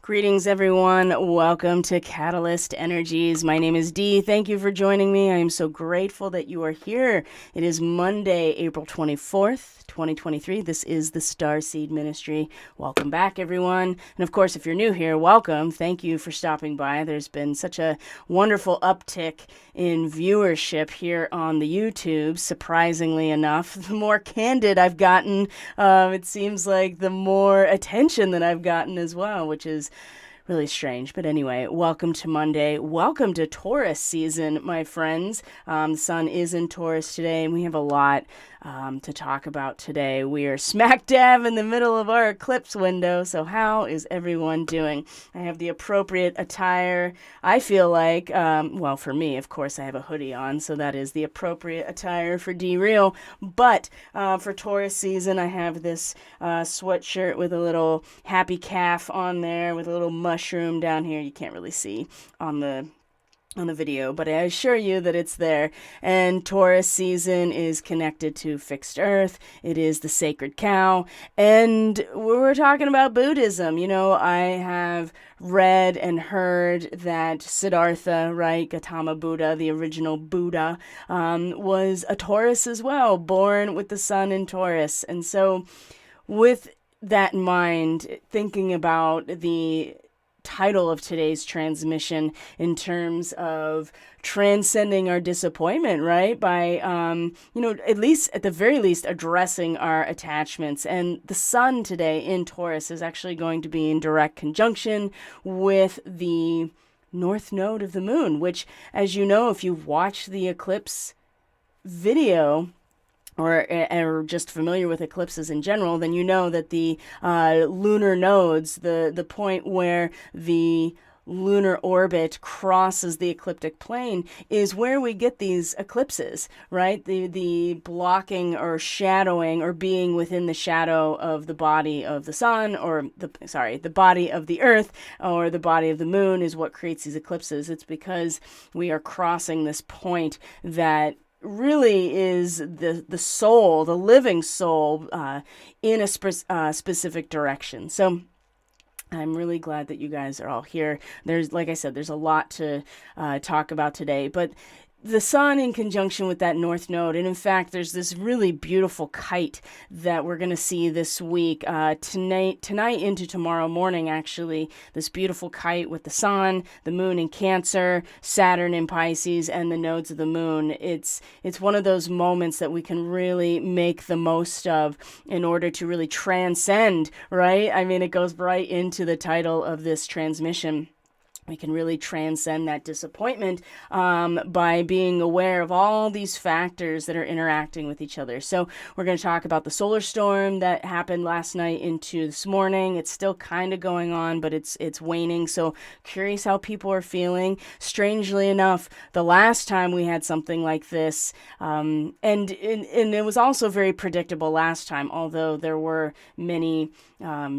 Greetings, everyone. Welcome to Catalyst Energies. My name is Dee. Thank you for joining me. I am so grateful that you are here. It is Monday, April 24th, 2023. This is the Starseed Ministry. Welcome back, everyone. And of course, if you're new here, welcome. Thank you for stopping by. There's been such a wonderful uptick in viewership here on the YouTube, surprisingly enough. The more candid I've gotten, it seems like the more attention that I've gotten as well, which is really strange. But anyway, welcome to Monday. Welcome to Taurus season, my friends. The sun is in Taurus today, and we have a lot to talk about today. We are smack dab in the middle of our eclipse window. So how is everyone doing? I have the appropriate attire. I feel like, well, for me, of course, I have a hoodie on, so that is the appropriate attire for D-Real. But for Taurus season, I have this sweatshirt with a little happy calf on there with a little mushroom down here. You can't really see on the video, but I assure you that it's there. And Taurus season is connected to fixed earth. It is the sacred cow. And we're talking about Buddhism. You know, I have read and heard that Siddhartha, right, Gautama Buddha, the original Buddha, was a Taurus as well, born with the sun in Taurus. And so with that in mind, thinking about the title of today's transmission in terms of transcending our disappointment, right? By, at the very least, addressing our attachments. And the sun today in Taurus is actually going to be in direct conjunction with the north node of the moon, which, as you know, if you've watched the eclipse video, or just familiar with eclipses in general, then you know that the lunar nodes, the point where the lunar orbit crosses the ecliptic plane, is where we get these eclipses, right? The blocking or shadowing or being within the shadow of the body of the sun, or the body of the earth, or the body of the moon is what creates these eclipses. It's because we are crossing this point that really is the soul, the living soul, in a specific direction. So I'm really glad that you guys are all here. Like I said, there's a lot to talk about today, but the sun in conjunction with that north node, and in fact, there's this really beautiful kite that we're going to see this week, tonight into tomorrow morning, actually, this beautiful kite with the sun, the moon in Cancer, Saturn in Pisces, and the nodes of the moon. It's one of those moments that we can really make the most of in order to really transcend, right? I mean, it goes right into the title of this transmission. We can really transcend that disappointment by being aware of all these factors that are interacting with each other. So we're going to talk about the solar storm that happened last night into this morning. It's still kind of going on, but it's waning. So curious how people are feeling. Strangely enough, the last time we had something like this, and it was also very predictable last time, although there were many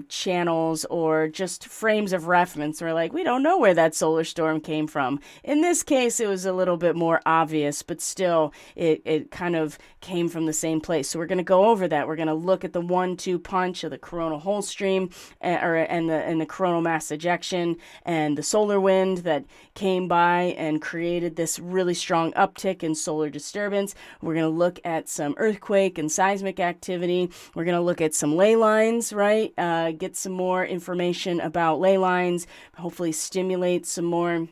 channels or just frames of reference where like, we don't know where that solar storm came from. In this case, it was a little bit more obvious, but still it kind of came from the same place. So we're going to go over that. We're going to look at the 1-2 punch of the coronal hole stream and the coronal mass ejection and the solar wind that came by and created this really strong uptick in solar disturbance. We're going to look at some earthquake and seismic activity. We're going to look at some ley lines, right? Get some more information about ley lines, hopefully stimulate some more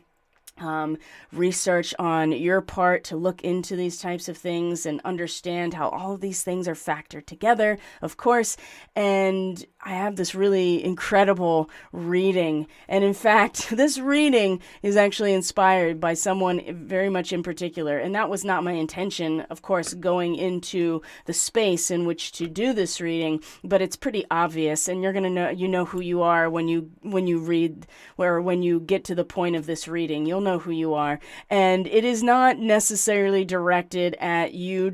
research on your part to look into these types of things and understand how all of these things are factored together, of course. And I have this really incredible reading. And in fact, this reading is actually inspired by someone very much in particular. And that was not my intention, of course, going into the space in which to do this reading, but it's pretty obvious. And you're going to know who you are when you read, or when you get to the point of this reading. You'll You'll know who you are. And it is not necessarily directed at you,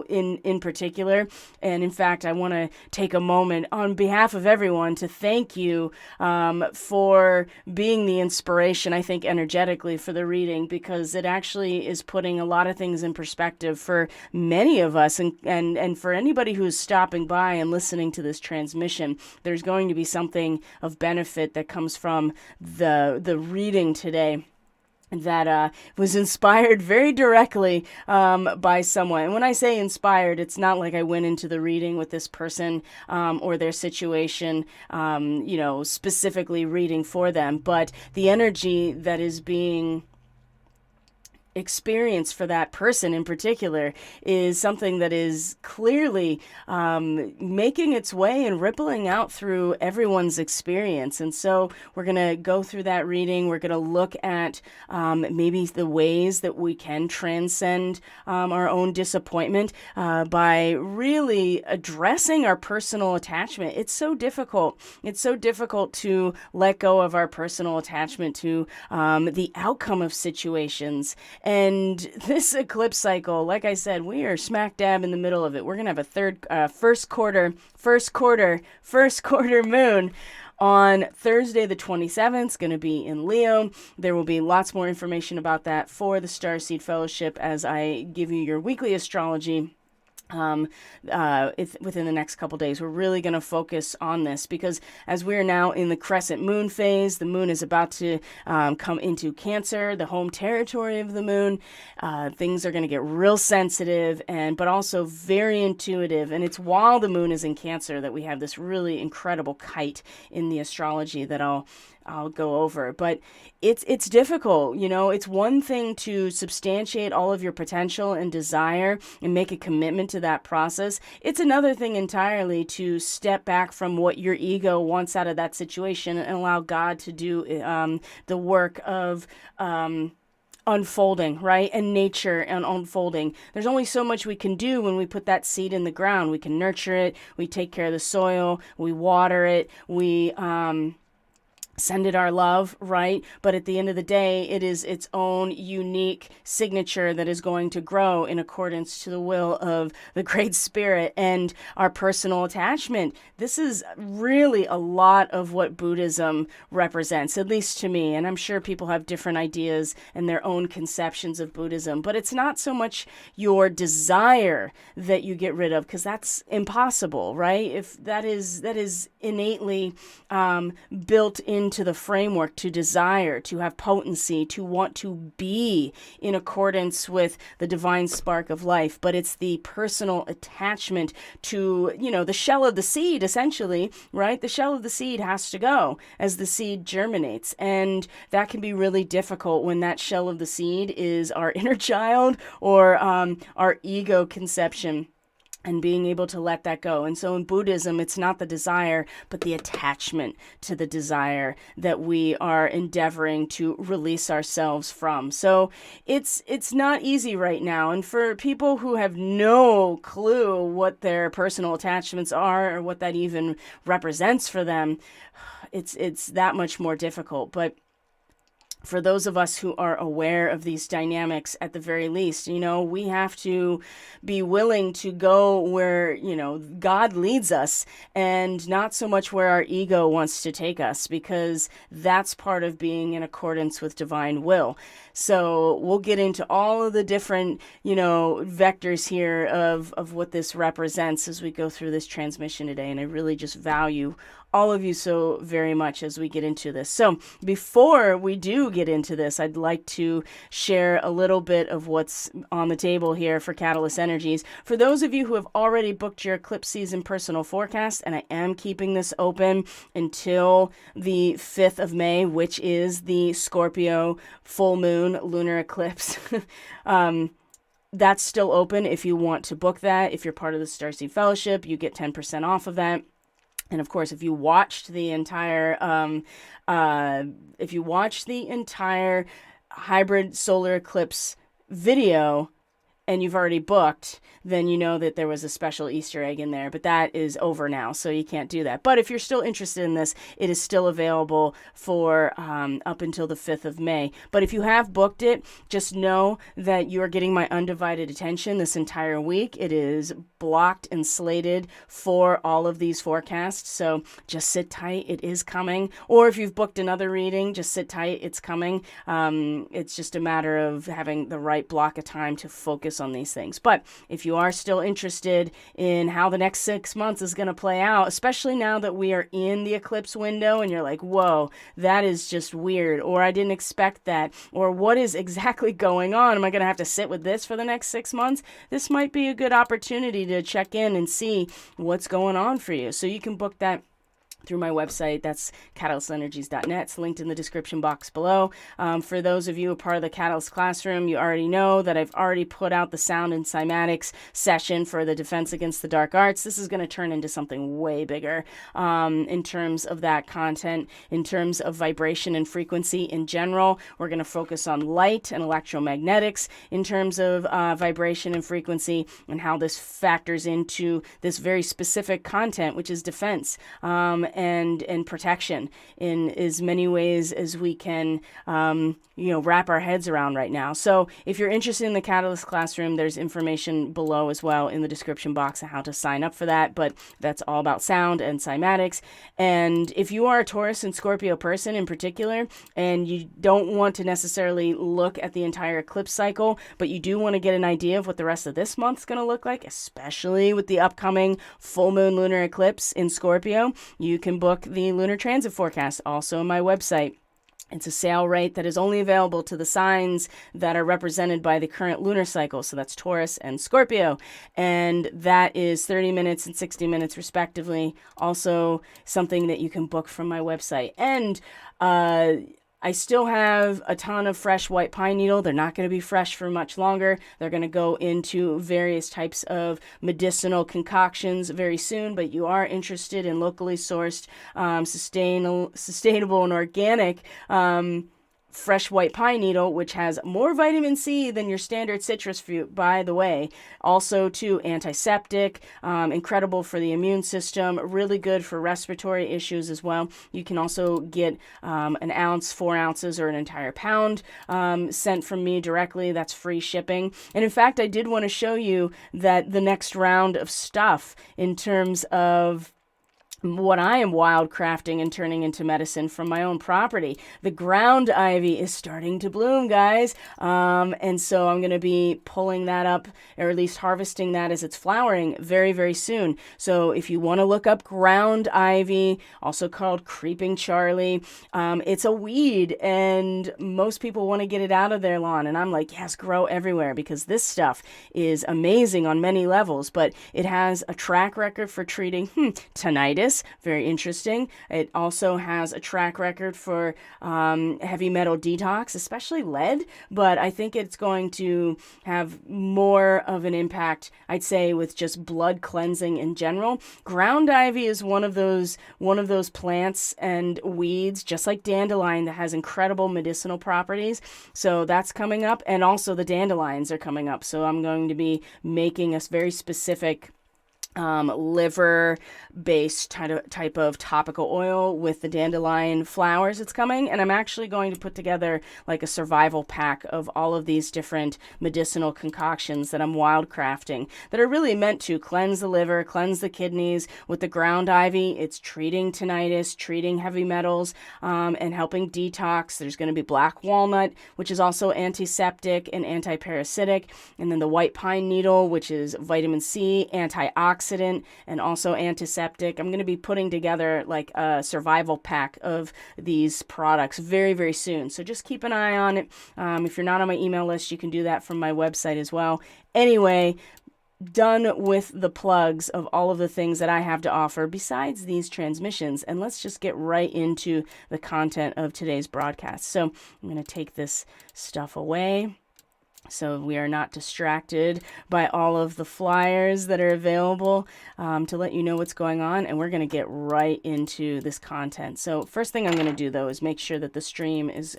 in particular. And in fact, I want to take a moment on behalf of everyone to thank you for being the inspiration, I think, energetically for the reading, because it actually is putting a lot of things in perspective for many of us, and for anybody who's stopping by and listening to this transmission. There's going to be something of benefit that comes from the reading today that was inspired very directly by someone. And when I say inspired, it's not like I went into the reading with this person or their situation, specifically reading for them, but the energy that is being experience for that person in particular is something that is clearly making its way and rippling out through everyone's experience. And so we're going to go through that reading. We're going to look at maybe the ways that we can transcend our own disappointment by really addressing our personal attachment. It's so difficult. It's so difficult to let go of our personal attachment to the outcome of situations. And this eclipse cycle, like I said, we are smack dab in the middle of it. We're going to have a first quarter moon on Thursday the 27th. It's going to be in Leo. There will be lots more information about that for the Starseed Fellowship as I give you your weekly astrology. Within the next couple days. We're really going to focus on this because as we're now in the crescent moon phase, the moon is about to come into Cancer, the home territory of the moon. Things are going to get real sensitive but also very intuitive. And it's while the moon is in Cancer that we have this really incredible kite in the astrology that I'll go over. But it's difficult. It's one thing to substantiate all of your potential and desire and make a commitment to that process. It's another thing entirely to step back from what your ego wants out of that situation and allow God to do the work of unfolding, right? And nature and unfolding. There's only so much we can do when we put that seed in the ground. We can nurture it. We take care of the soil. We water it. We send it our love, right? But at the end of the day, it is its own unique signature that is going to grow in accordance to the will of the Great Spirit and our personal attachment. This is really a lot of what Buddhism represents, at least to me. And I'm sure people have different ideas and their own conceptions of Buddhism, but it's not so much your desire that you get rid of, because that's impossible, right? If that is innately built into the framework to desire, to have potency, to want to be in accordance with the divine spark of life. But it's the personal attachment to, the shell of the seed, essentially, right? The shell of the seed has to go as the seed germinates. And that can be really difficult when that shell of the seed is our inner child or our ego conception, and being able to let that go. And so in Buddhism, it's not the desire, but the attachment to the desire that we are endeavoring to release ourselves from. So it's not easy right now. And for people who have no clue what their personal attachments are or what that even represents for them, it's that much more difficult. But for those of us who are aware of these dynamics, at the very least, we have to be willing to go where, God leads us and not so much where our ego wants to take us, because that's part of being in accordance with divine will. So we'll get into all of the different, vectors here of what this represents as we go through this transmission today. And I really just value all of you so very much as we get into this. So before we do get into this, I'd like to share a little bit of what's on the table here for Catalyst Energies. For those of you who have already booked your eclipse season personal forecast, and I am keeping this open until the 5th of May, which is the Scorpio full moon lunar eclipse. That's still open if you want to book that. If you're part of the Starseed Fellowship, you get 10% off of that. And of course, if you watched the entire hybrid solar eclipse video, and you've already booked, then you know that there was a special Easter egg in there, but that is over now, so you can't do that. But if you're still interested in this, it is still available for up until the 5th of May. But if you have booked it, just know that you are getting my undivided attention this entire week. It is blocked and slated for all of these forecasts, so just sit tight. It is coming. Or if you've booked another reading, just sit tight. It's coming. It's just a matter of having the right block of time to focus on these things. But if you are still interested in how the next 6 months is going to play out, especially now that we are in the eclipse window and you're like, whoa, that is just weird, or I didn't expect that, or what is exactly going on? Am I going to have to sit with this for the next 6 months? This might be a good opportunity to check in and see what's going on for you. So you can book that through my website. That's catalystenergies.net. It's linked in the description box below. For those of you who are part of the Catalyst Classroom, you already know that I've already put out the sound and cymatics session for the Defense Against the Dark Arts. This is going to turn into something way bigger in terms of that content, in terms of vibration and frequency in general. We're going to focus on light and electromagnetics in terms of vibration and frequency, and how this factors into this very specific content, which is defense. And protection in as many ways as we can, wrap our heads around right now. So if you're interested in the Catalyst Classroom, there's information below as well in the description box on how to sign up for that. But that's all about sound and cymatics. And if you are a Taurus and Scorpio person in particular, and you don't want to necessarily look at the entire eclipse cycle, but you do want to get an idea of what the rest of this month's going to look like, especially with the upcoming full moon lunar eclipse in Scorpio, you can book the lunar transit forecast also on my website. It's a sale rate that is only available to the signs that are represented by the current lunar cycle. So that's Taurus and Scorpio. And that is 30 minutes and 60 minutes respectively. Also something that you can book from my website. And I still have a ton of fresh white pine needle. They're not going to be fresh for much longer. They're going to go into various types of medicinal concoctions very soon, but you are interested in locally sourced, sustainable and organic fresh white pine needle, which has more vitamin C than your standard citrus fruit, by the way. Also, too, antiseptic, incredible for the immune system, really good for respiratory issues as well. You can also get an ounce, 4 ounces, or an entire pound sent from me directly. That's free shipping. And in fact, I did want to show you that the next round of stuff in terms of what I am wildcrafting and turning into medicine from my own property. The ground ivy is starting to bloom, guys. And so I'm going to be pulling that up, or at least harvesting that as it's flowering very, very soon. So if you want to look up ground ivy, also called creeping Charlie, it's a weed and most people want to get it out of their lawn. And I'm like, yes, grow everywhere, because this stuff is amazing on many levels, but it has a track record for treating tinnitus. Very interesting. It also has a track record for heavy metal detox, especially lead, but I think it's going to have more of an impact, I'd say, with just blood cleansing in general. Ground ivy is one of those plants and weeds, just like dandelion, that has incredible medicinal properties. So that's coming up, and also the dandelions are coming up. So I'm going to be making a very specific liver-based type of topical oil with the dandelion flowers. It's coming, and I'm actually going to put together like a survival pack of all of these different medicinal concoctions that I'm wildcrafting that are really meant to cleanse the liver, cleanse the kidneys. With the ground ivy, it's treating tinnitus, treating heavy metals, and helping detox. There's going to be black walnut, which is also antiseptic and antiparasitic, and then the white pine needle, which is vitamin C, antioxidant, and also antiseptic. I'm going to be putting together like a survival pack of these products very, very soon. So just keep an eye on it. If you're not on my email list, you can do that from my website as well. Anyway, done with the plugs of all of the things that I have to offer besides these transmissions, and let's just get right into the content of today's broadcast. So I'm going to take this stuff away so we are not distracted by all of the flyers that are available to let you know what's going on. And we're going to get right into this content. So first thing I'm going to do, though, is make sure that the stream is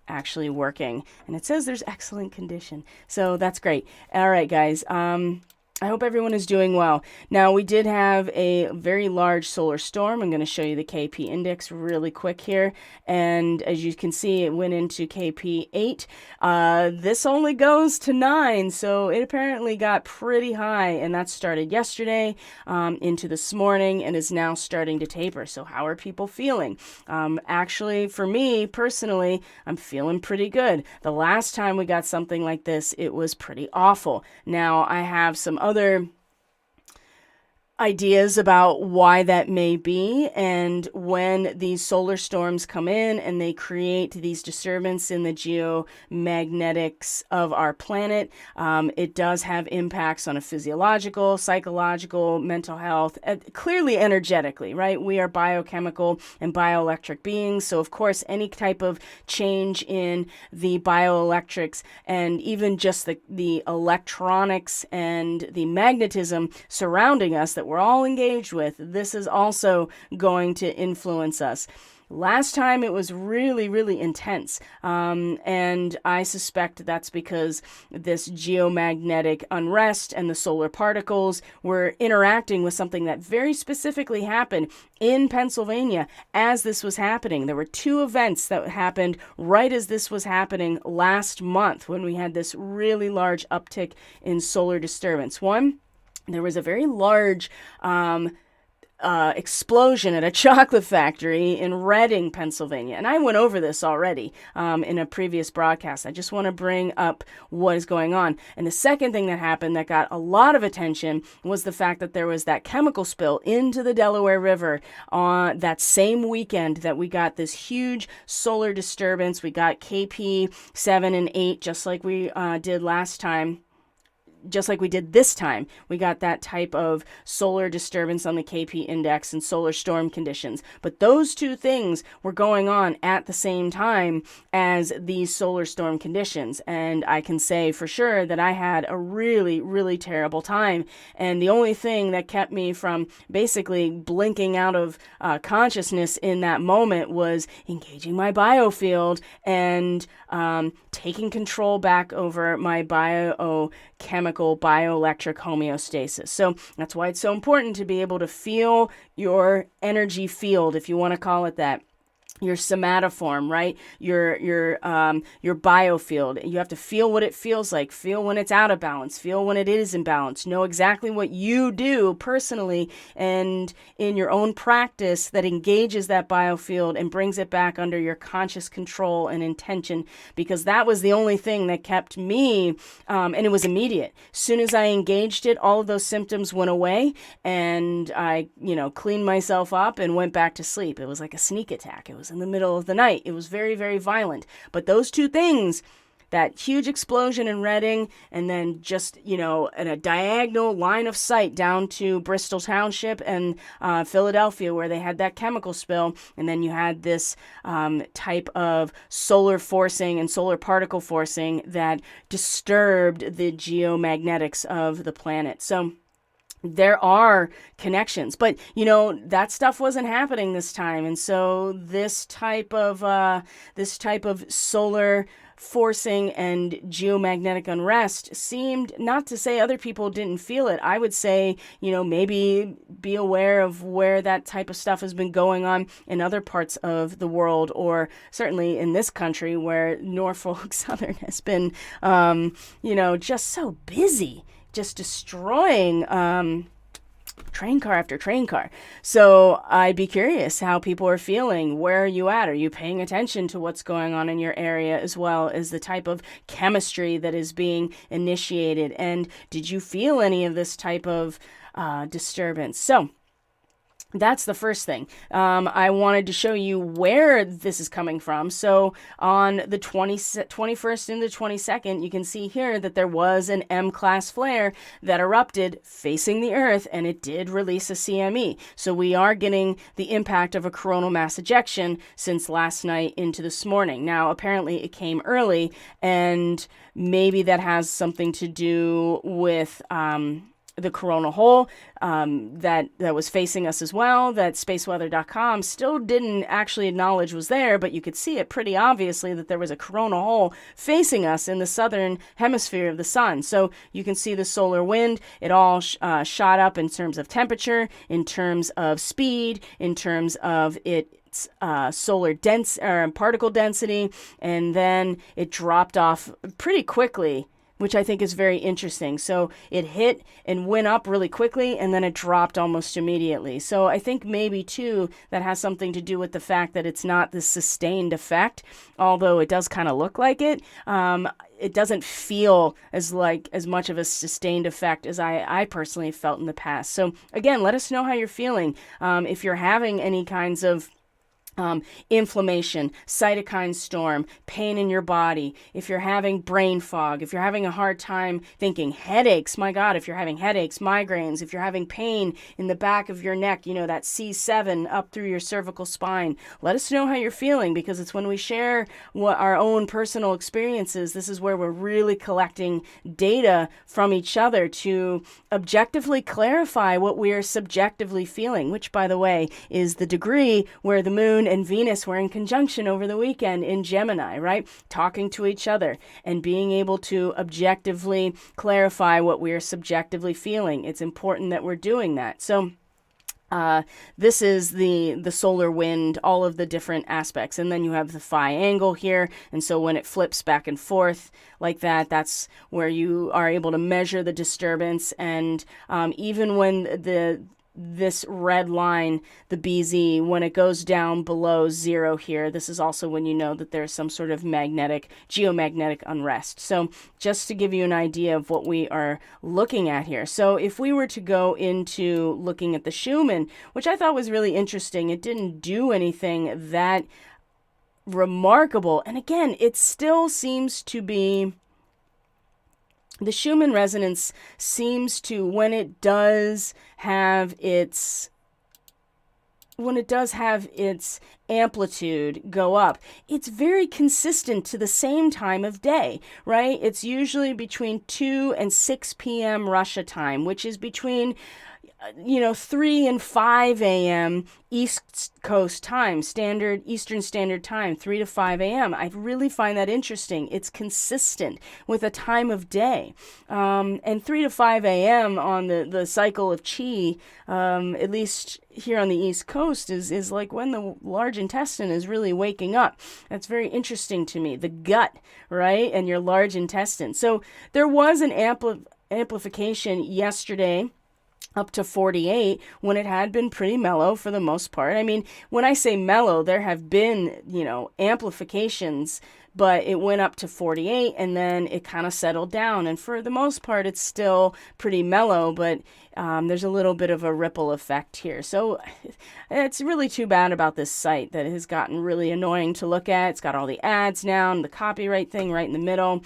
actually working. And it says there's excellent condition. So that's great. All right, guys. I hope everyone is doing well. Now, we did have a very large solar storm. I'm going to show you the KP index really quick here. And as you can see, it went into KP 8. This only goes to 9, so it apparently got pretty high. And that started yesterday into this morning and is now starting to taper. So how are people feeling? Actually, for me personally, I'm feeling pretty good. The last time we got something like this, it was pretty awful. Now, I have some other ideas about why that may be, and when these solar storms come in and they create these disturbances in the geomagnetics of our planet, it does have impacts on a physiological, psychological, mental health, clearly energetically, right? We are biochemical and bioelectric beings, so of course any type of change in the bioelectrics and even just the electronics and the magnetism surrounding us that we're all engaged with, this is also going to influence us. Last time it was really, really intense, and I suspect that's because this geomagnetic unrest and the solar particles were interacting with something that very specifically happened in Pennsylvania as this was happening. There were 2 events that happened right as this was happening last month when we had this really large uptick in solar disturbance. One, there was a very large explosion at a chocolate factory in Reading, Pennsylvania. And I went over this already in a previous broadcast. I just want to bring up what is going on. And the second thing that happened that got a lot of attention was the fact that there was that chemical spill into the Delaware River on that same weekend that we got this huge solar disturbance. We got KP 7 and 8, just like we did last time. Just like we did this time, we got that type of solar disturbance on the KP index and solar storm conditions. But those 2 things were going on at the same time as these solar storm conditions. And I can say for sure that I had a really, really terrible time. And the only thing that kept me from basically blinking out of consciousness in that moment was engaging my biofield and taking control back over my biochemical, bioelectric homeostasis. So that's why it's so important to be able to feel your energy field, if you want to call it that. Your somatoform, right? Your biofield. You have to feel what it feels like. Feel when it's out of balance. Feel when it is in balance. Know exactly what you do personally and in your own practice that engages that biofield and brings it back under your conscious control and intention, because that was the only thing that kept me, and it was immediate. As soon as I engaged it, all of those symptoms went away and I, cleaned myself up and went back to sleep. It was like a sneak attack. It was in the middle of the night. It was very, very violent. But those 2 things, that huge explosion in Reading, and then just, in a diagonal line of sight down to Bristol Township and Philadelphia, where they had that chemical spill, and then you had this type of solar forcing and solar particle forcing that disturbed the geomagnetics of the planet. So there are connections, but that stuff wasn't happening this time, and so this type of solar forcing and geomagnetic unrest seemed, not to say other people didn't feel it. I would say, maybe be aware of where that type of stuff has been going on in other parts of the world, or certainly in this country where Norfolk Southern has been, just so busy. Just destroying train car after train car. So I'd be curious how people are feeling. Where are you at? Are you paying attention to what's going on in your area, as well as the type of chemistry that is being initiated? And did you feel any of this type of disturbance? So that's the first thing. I wanted to show you where this is coming from. So on the 21st and the 22nd, you can see here that there was an M-class flare that erupted facing the Earth, and it did release a CME. So we are getting the impact of a coronal mass ejection since last night into this morning. Now, apparently it came early, and maybe that has something to do with the coronal hole that was facing us as well, that spaceweather.com still didn't actually acknowledge was there, but you could see it pretty obviously that there was a coronal hole facing us in the southern hemisphere of the sun. So you can see the solar wind. It all shot up in terms of temperature, in terms of speed, in terms of its solar particle density, and then it dropped off pretty quickly, which I think is very interesting. So it hit and went up really quickly, and then it dropped almost immediately. So I think maybe, too, that has something to do with the fact that it's not this sustained effect, although it does kind of look like it. It doesn't feel as much of a sustained effect as I personally felt in the past. So, again, let us know how you're feeling. If you're having any kinds of inflammation, cytokine storm, pain in your body, if you're having brain fog, if you're having a hard time thinking, headaches, my God, if you're having headaches, migraines, if you're having pain in the back of your neck, that C7 up through your cervical spine, let us know how you're feeling, because it's when we share our own personal experiences, this is where we're really collecting data from each other to objectively clarify what we are subjectively feeling, which, by the way, is the degree where the moon and Venus were in conjunction over the weekend in Gemini, right? Talking to each other and being able to objectively clarify what we are subjectively feeling. It's important that we're doing that. So this is the solar wind, all of the different aspects. And then you have the phi angle here. And so when it flips back and forth like that, that's where you are able to measure the disturbance. And even when this red line, the BZ, when it goes down below 0 here, this is also when you know that there's some sort of geomagnetic unrest. So just to give you an idea of what we are looking at here. So if we were to go into looking at the Schumann, which I thought was really interesting, it didn't do anything that remarkable. And again, it still seems to be... The Schumann resonance seems to, when it does have its amplitude go up, it's very consistent to the same time of day, right? It's usually between 2 and 6 p.m. Russia time, which is between 3 and 5 a.m. East Coast time, Eastern Standard Time, 3 to 5 a.m. I really find that interesting. It's consistent with a time of day. And 3 to 5 a.m. on the cycle of Qi, at least here on the East Coast, is like when the large intestine is really waking up. That's very interesting to me. The gut, right? And your large intestine. So there was an amplification yesterday up to 48 when it had been pretty mellow for the most part. I mean, when I say mellow, there have been, amplifications, but it went up to 48 and then it kind of settled down. And for the most part, it's still pretty mellow, but there's a little bit of a ripple effect here. So it's really too bad about this site that it has gotten really annoying to look at. It's got all the ads now and the copyright thing right in the middle.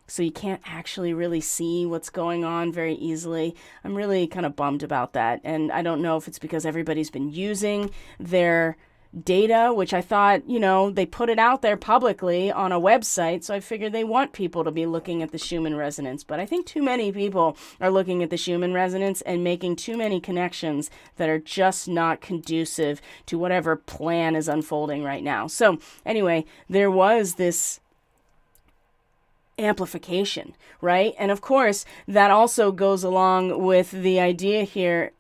So you can't actually really see what's going on very easily. I'm really kind of bummed about that. And I don't know if it's because everybody's been using their data, which I thought, they put it out there publicly on a website. So I figured they want people to be looking at the Schumann resonance. But I think too many people are looking at the Schumann resonance and making too many connections that are just not conducive to whatever plan is unfolding right now. So anyway, there was this amplification, right? And of course, that also goes along with the idea here.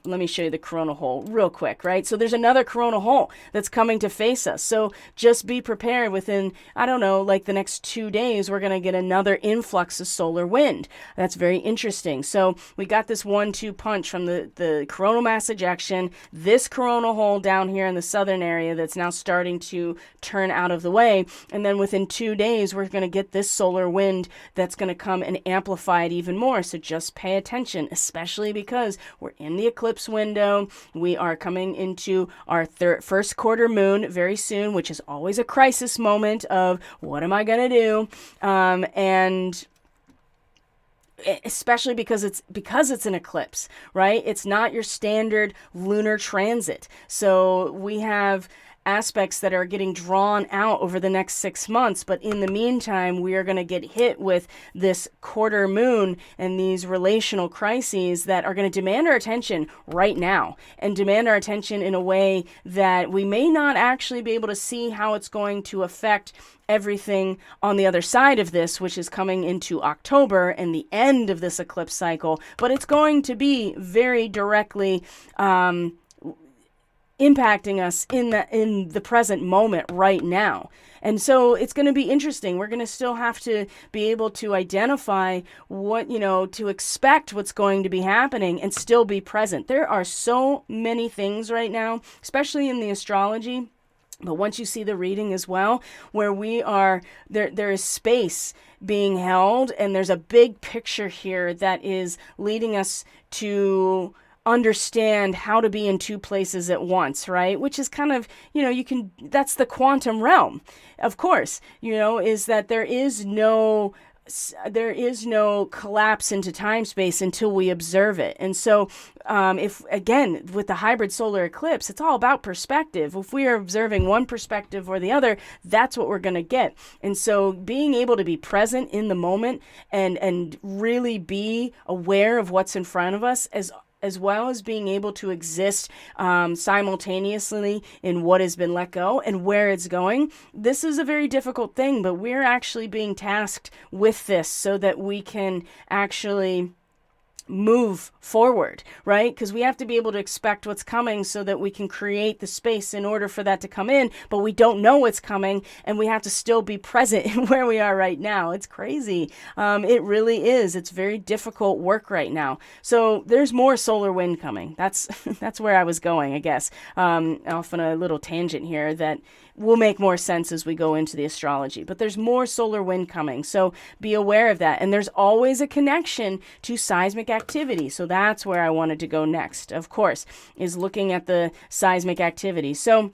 Let me show you the coronal hole real quick, right? So there's another coronal hole that's coming to face us. So just be prepared within, the next 2 days, we're going to get another influx of solar wind. That's very interesting. So we got this 1-2 punch from the coronal mass ejection, this coronal hole down here in the southern area that's now starting to turn out of the way. And then within 2 days, we're going to get this solar wind that's going to come and amplify it even more. So just pay attention, especially because we're in the eclipse window. We are coming into our first quarter moon very soon, which is always a crisis moment of what am I going to do? And especially because it's an eclipse, right? It's not your standard lunar transit. So we have aspects that are getting drawn out over the next 6 months. But in the meantime, we are going to get hit with this quarter moon and these relational crises that are going to demand our attention right now, and demand our attention in a way that we may not actually be able to see how it's going to affect everything on the other side of this, which is coming into October and the end of this eclipse cycle. But it's going to be very directly impacting us in the present moment right now. And so it's going to be interesting. We're going to still have to be able to identify what, to expect what's going to be happening and still be present. There are so many things right now, especially in the astrology. But once you see the reading as well, where we are, there is space being held, and there's a big picture here that is leading us to understand how to be in two places at once, right? Which is kind of, that's the quantum realm, of course, is that there is no collapse into time space until we observe it. And so if, again, with the hybrid solar eclipse, it's all about perspective. If we are observing one perspective or the other, that's what we're going to get. And so being able to be present in the moment and really be aware of what's in front of us, as well as being able to exist simultaneously in what has been let go and where it's going. This is a very difficult thing, but we're actually being tasked with this so that we can actually move forward, right? Because we have to be able to expect what's coming so that we can create the space in order for that to come in, but we don't know what's coming, and we have to still be present in where we are right now. It's crazy. It really is. It's very difficult work right now. So there's more solar wind coming. That's where I was going, I guess. Off on a little tangent here that will make more sense as we go into the astrology. But there's more solar wind coming, so be aware of that. And there's always a connection to seismic activity. So that's where I wanted to go next, of course, is looking at the seismic activity. So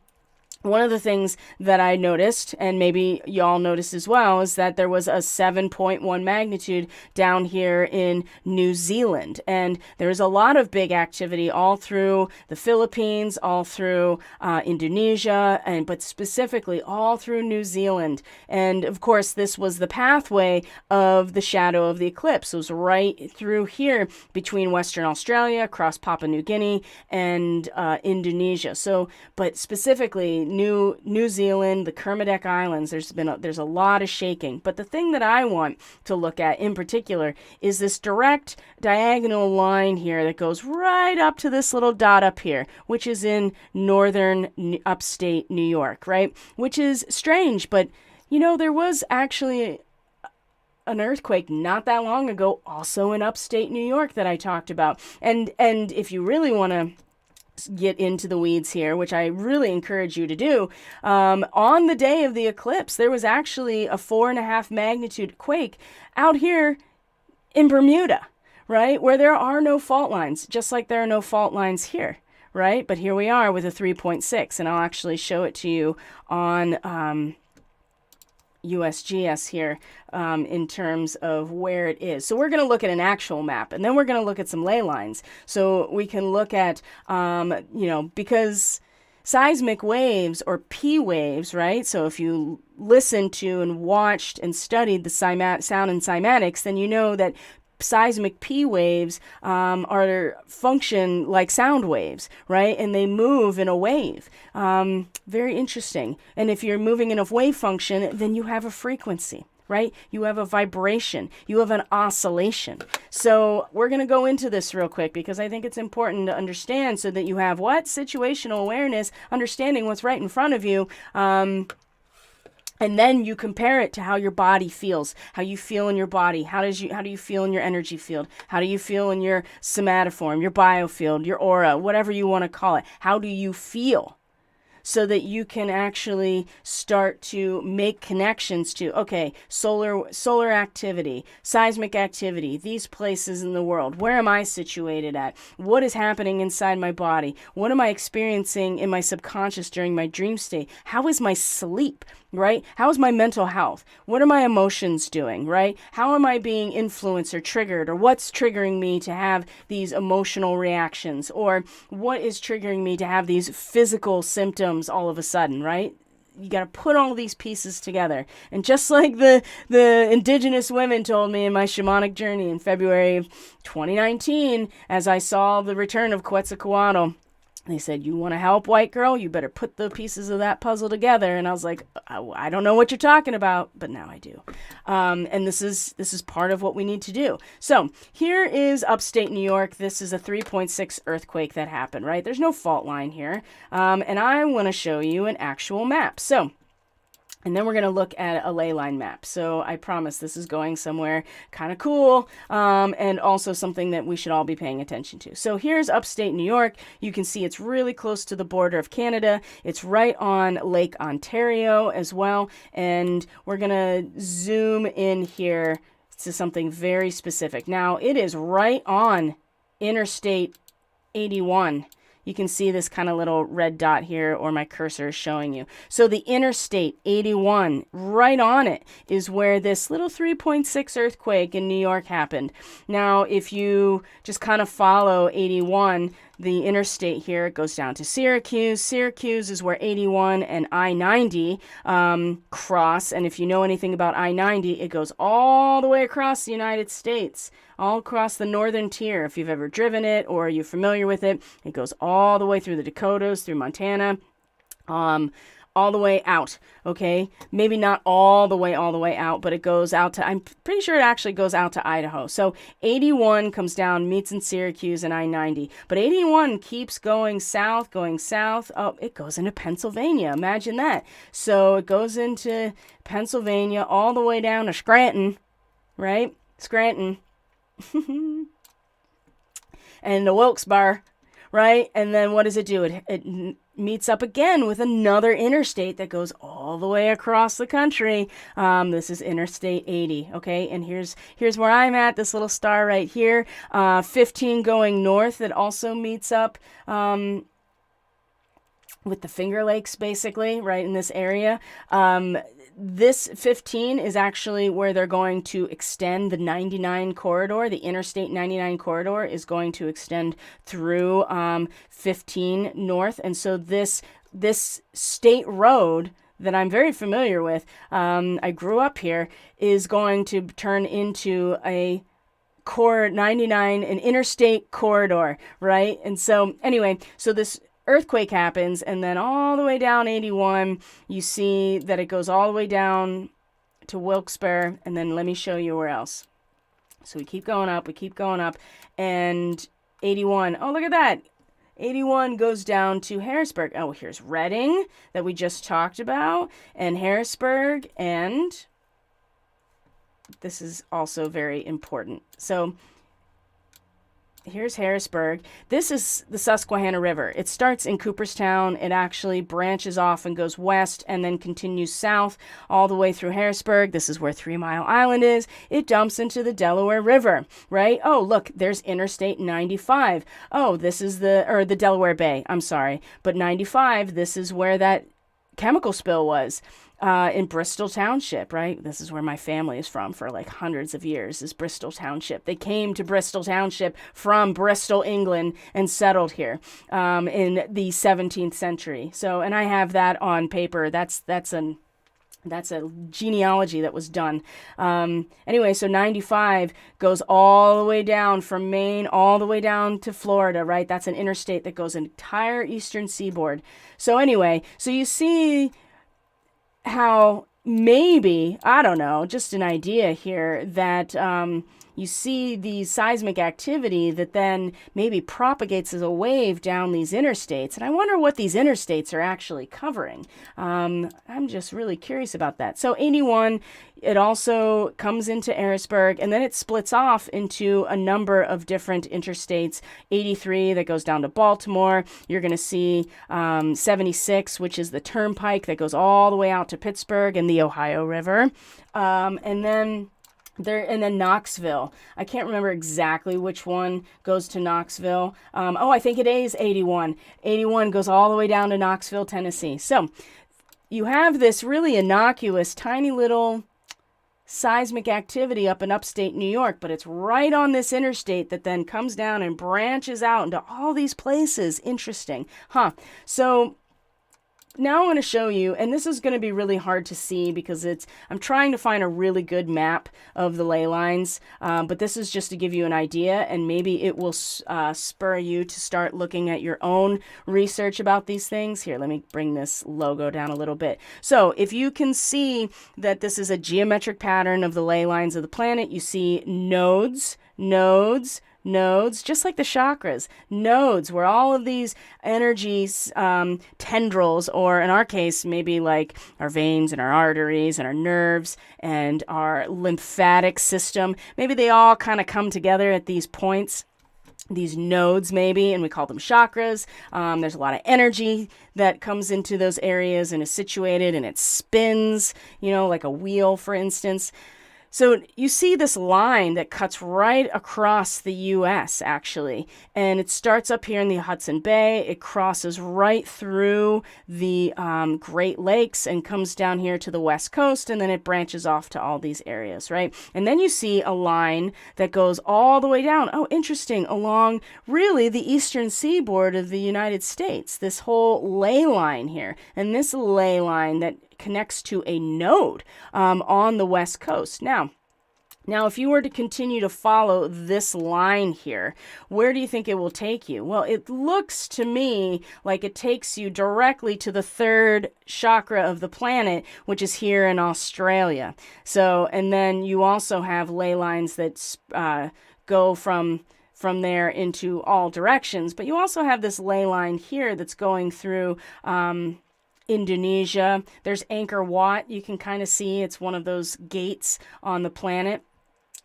one of the things that I noticed, and maybe y'all noticed as well, is that there was a 7.1 magnitude down here in New Zealand. And there's a lot of big activity all through the Philippines, all through Indonesia, but specifically all through New Zealand. And of course, this was the pathway of the shadow of the eclipse. It was right through here between Western Australia, across Papua New Guinea, and Indonesia. So, but specifically, New Zealand, the Kermadec Islands, there's a lot of shaking. But the thing that I want to look at in particular is this direct diagonal line here that goes right up to this little dot up here, which is in northern upstate New York, right? Which is strange, but there was actually an earthquake not that long ago, also in upstate New York, that I talked about. And if you really want to get into the weeds here, which I really encourage you to do, on the day of the eclipse, there was actually a 4.5 magnitude quake out here in Bermuda, right? Where there are no fault lines, just like there are no fault lines here, right? But here we are with a 3.6, and I'll actually show it to you on USGS here in terms of where it is. So we're going to look at an actual map, and then we're going to look at some ley lines. So we can look at, because seismic waves, or P waves, right? So if you listened to and watched and studied the sound and cymatics, then you know that seismic P waves function like sound waves, right? And they move in a wave. Very interesting. And if you're moving in a wave function, then you have a frequency, right? You have a vibration. You have an oscillation. So we're going to go into this real quick because I think it's important to understand so that you have what? Situational awareness, understanding what's right in front of you. And then you compare it to how your body feels, how you feel in your body. How do you feel in your energy field? How do you feel in your somatoform, your biofield, your aura, whatever you want to call it? How do you feel? So that you can actually start to make connections to, okay, solar activity, seismic activity, these places in the world. Where am I situated at? What is happening inside my body? What am I experiencing in my subconscious during my dream state? How is my sleep? right? How is my mental health? What are my emotions doing, right? How am I being influenced or triggered, or what's triggering me to have these emotional reactions, or what is triggering me to have these physical symptoms all of a sudden, right? You got to put all these pieces together. And just like the indigenous women told me in my shamanic journey in February of 2019, as I saw the return of Quetzalcoatl, they said, you want to help, white girl? You better put the pieces of that puzzle together. And I was like, I don't know what you're talking about, but now I do. And this is part of what we need to do. So here is upstate New York. This is a 3.6 earthquake that happened, right? There's no fault line here. And I want to show you an actual map. So, and then we're going to look at a ley line map. So I promise this is going somewhere kind of cool, and also something that we should all be paying attention to. So here's upstate New York. You can see it's really close to the border of Canada. It's right on Lake Ontario as well. And we're going to zoom in here to something very specific. Now, it is right on Interstate 81. You can see this kind of little red dot here, or my cursor is showing you. So the Interstate 81, right on it, is where this little 3.6 earthquake in New York happened. Now, if you just kind of follow 81, the interstate here, it goes down to Syracuse. Syracuse is where 81 and I-90 cross. And if you know anything about I-90, it goes all the way across the United States, all across the northern tier. If you've ever driven it or you're familiar with it, it goes all the way through the Dakotas, through Montana, all the way out, okay? Maybe not all the way out, but it goes out to, I'm pretty sure it actually goes out to Idaho. So 81 comes down, meets in Syracuse and I-90. But 81 keeps going south. Oh, it goes into Pennsylvania. Imagine that. So it goes into Pennsylvania all the way down to Scranton, right? Scranton. And the Wilkes-Barre, right? And then what does it do? It meets up again with another interstate that goes all the way across the country. This is Interstate 80, okay? And here's where I'm at, this little star right here. 15 going north that also meets up with the Finger Lakes, basically, right in this area. This 15 is actually where they're going to extend the 99 corridor. The Interstate 99 corridor is going to extend through 15 north. And so this state road that I'm very familiar with, I grew up here, is going to turn into a core 99, an interstate corridor, right? And so anyway, so this earthquake happens, and then all the way down 81, you see that it goes all the way down to Wilkes-Barre, and then let me show you where else. So we keep going up, and 81, oh, look at that. 81 goes down to Harrisburg. Oh, here's Reading that we just talked about, and Harrisburg, and this is also very important. So here's Harrisburg. This is the Susquehanna River. It starts in Cooperstown. It actually branches off and goes west and then continues south all the way through Harrisburg. This is where 3 Mile Island is. It dumps into the Delaware River, right? Oh, look, there's Interstate 95. Oh, this is the Delaware Bay. I'm sorry. But 95, this is where that chemical spill was. In Bristol Township, right? This is where my family is from for like hundreds of years, is Bristol Township. They came to Bristol Township from Bristol, England, and settled here in the 17th century. So, and I have that on paper. That's a genealogy that was done. Anyway, so 95 goes all the way down from Maine all the way down to Florida, right? That's an interstate that goes entire eastern seaboard. So anyway, so you see how maybe, I don't know, just an idea here, that you see the seismic activity that then maybe propagates as a wave down these interstates. And I wonder what these interstates are actually covering. I'm just really curious about that. So 81, it also comes into Harrisburg, and then it splits off into a number of different interstates. 83 that goes down to Baltimore. You're going to see 76, which is the turnpike that goes all the way out to Pittsburgh and the Ohio River. And then Knoxville. I can't remember exactly which one goes to Knoxville. I think it is 81. 81 goes all the way down to Knoxville, Tennessee. So you have this really innocuous, tiny little seismic activity up in upstate New York, but it's right on this interstate that then comes down and branches out into all these places. Interesting, huh? So now I want to show you, and this is going to be really hard to see because I'm trying to find a really good map of the ley lines, but this is just to give you an idea, and maybe it will spur you to start looking at your own research about these things. Here, let me bring this logo down a little bit. So if you can see that this is a geometric pattern of the ley lines of the planet, you see nodes, nodes, nodes, just like the chakras, nodes where all of these energies, tendrils, or in our case, maybe like our veins and our arteries and our nerves and our lymphatic system, maybe they all kind of come together at these points, these nodes maybe, and we call them chakras. There's a lot of energy that comes into those areas and is situated, and it spins, like a wheel, for instance. So you see this line that cuts right across the U.S., actually, and it starts up here in the Hudson Bay. It crosses right through the Great Lakes and comes down here to the West Coast, and then it branches off to all these areas, right? And then you see a line that goes all the way down, oh, interesting, along really the eastern seaboard of the United States, this whole ley line here. And this ley line that connects to a node on the West Coast. Now, if you were to continue to follow this line here, where do you think it will take you? Well, it looks to me like it takes you directly to the third chakra of the planet, which is here in Australia. So, and then you also have ley lines that go from there into all directions, but you also have this ley line here that's going through Indonesia. There's Angkor Wat. You can kind of see it's one of those gates on the planet.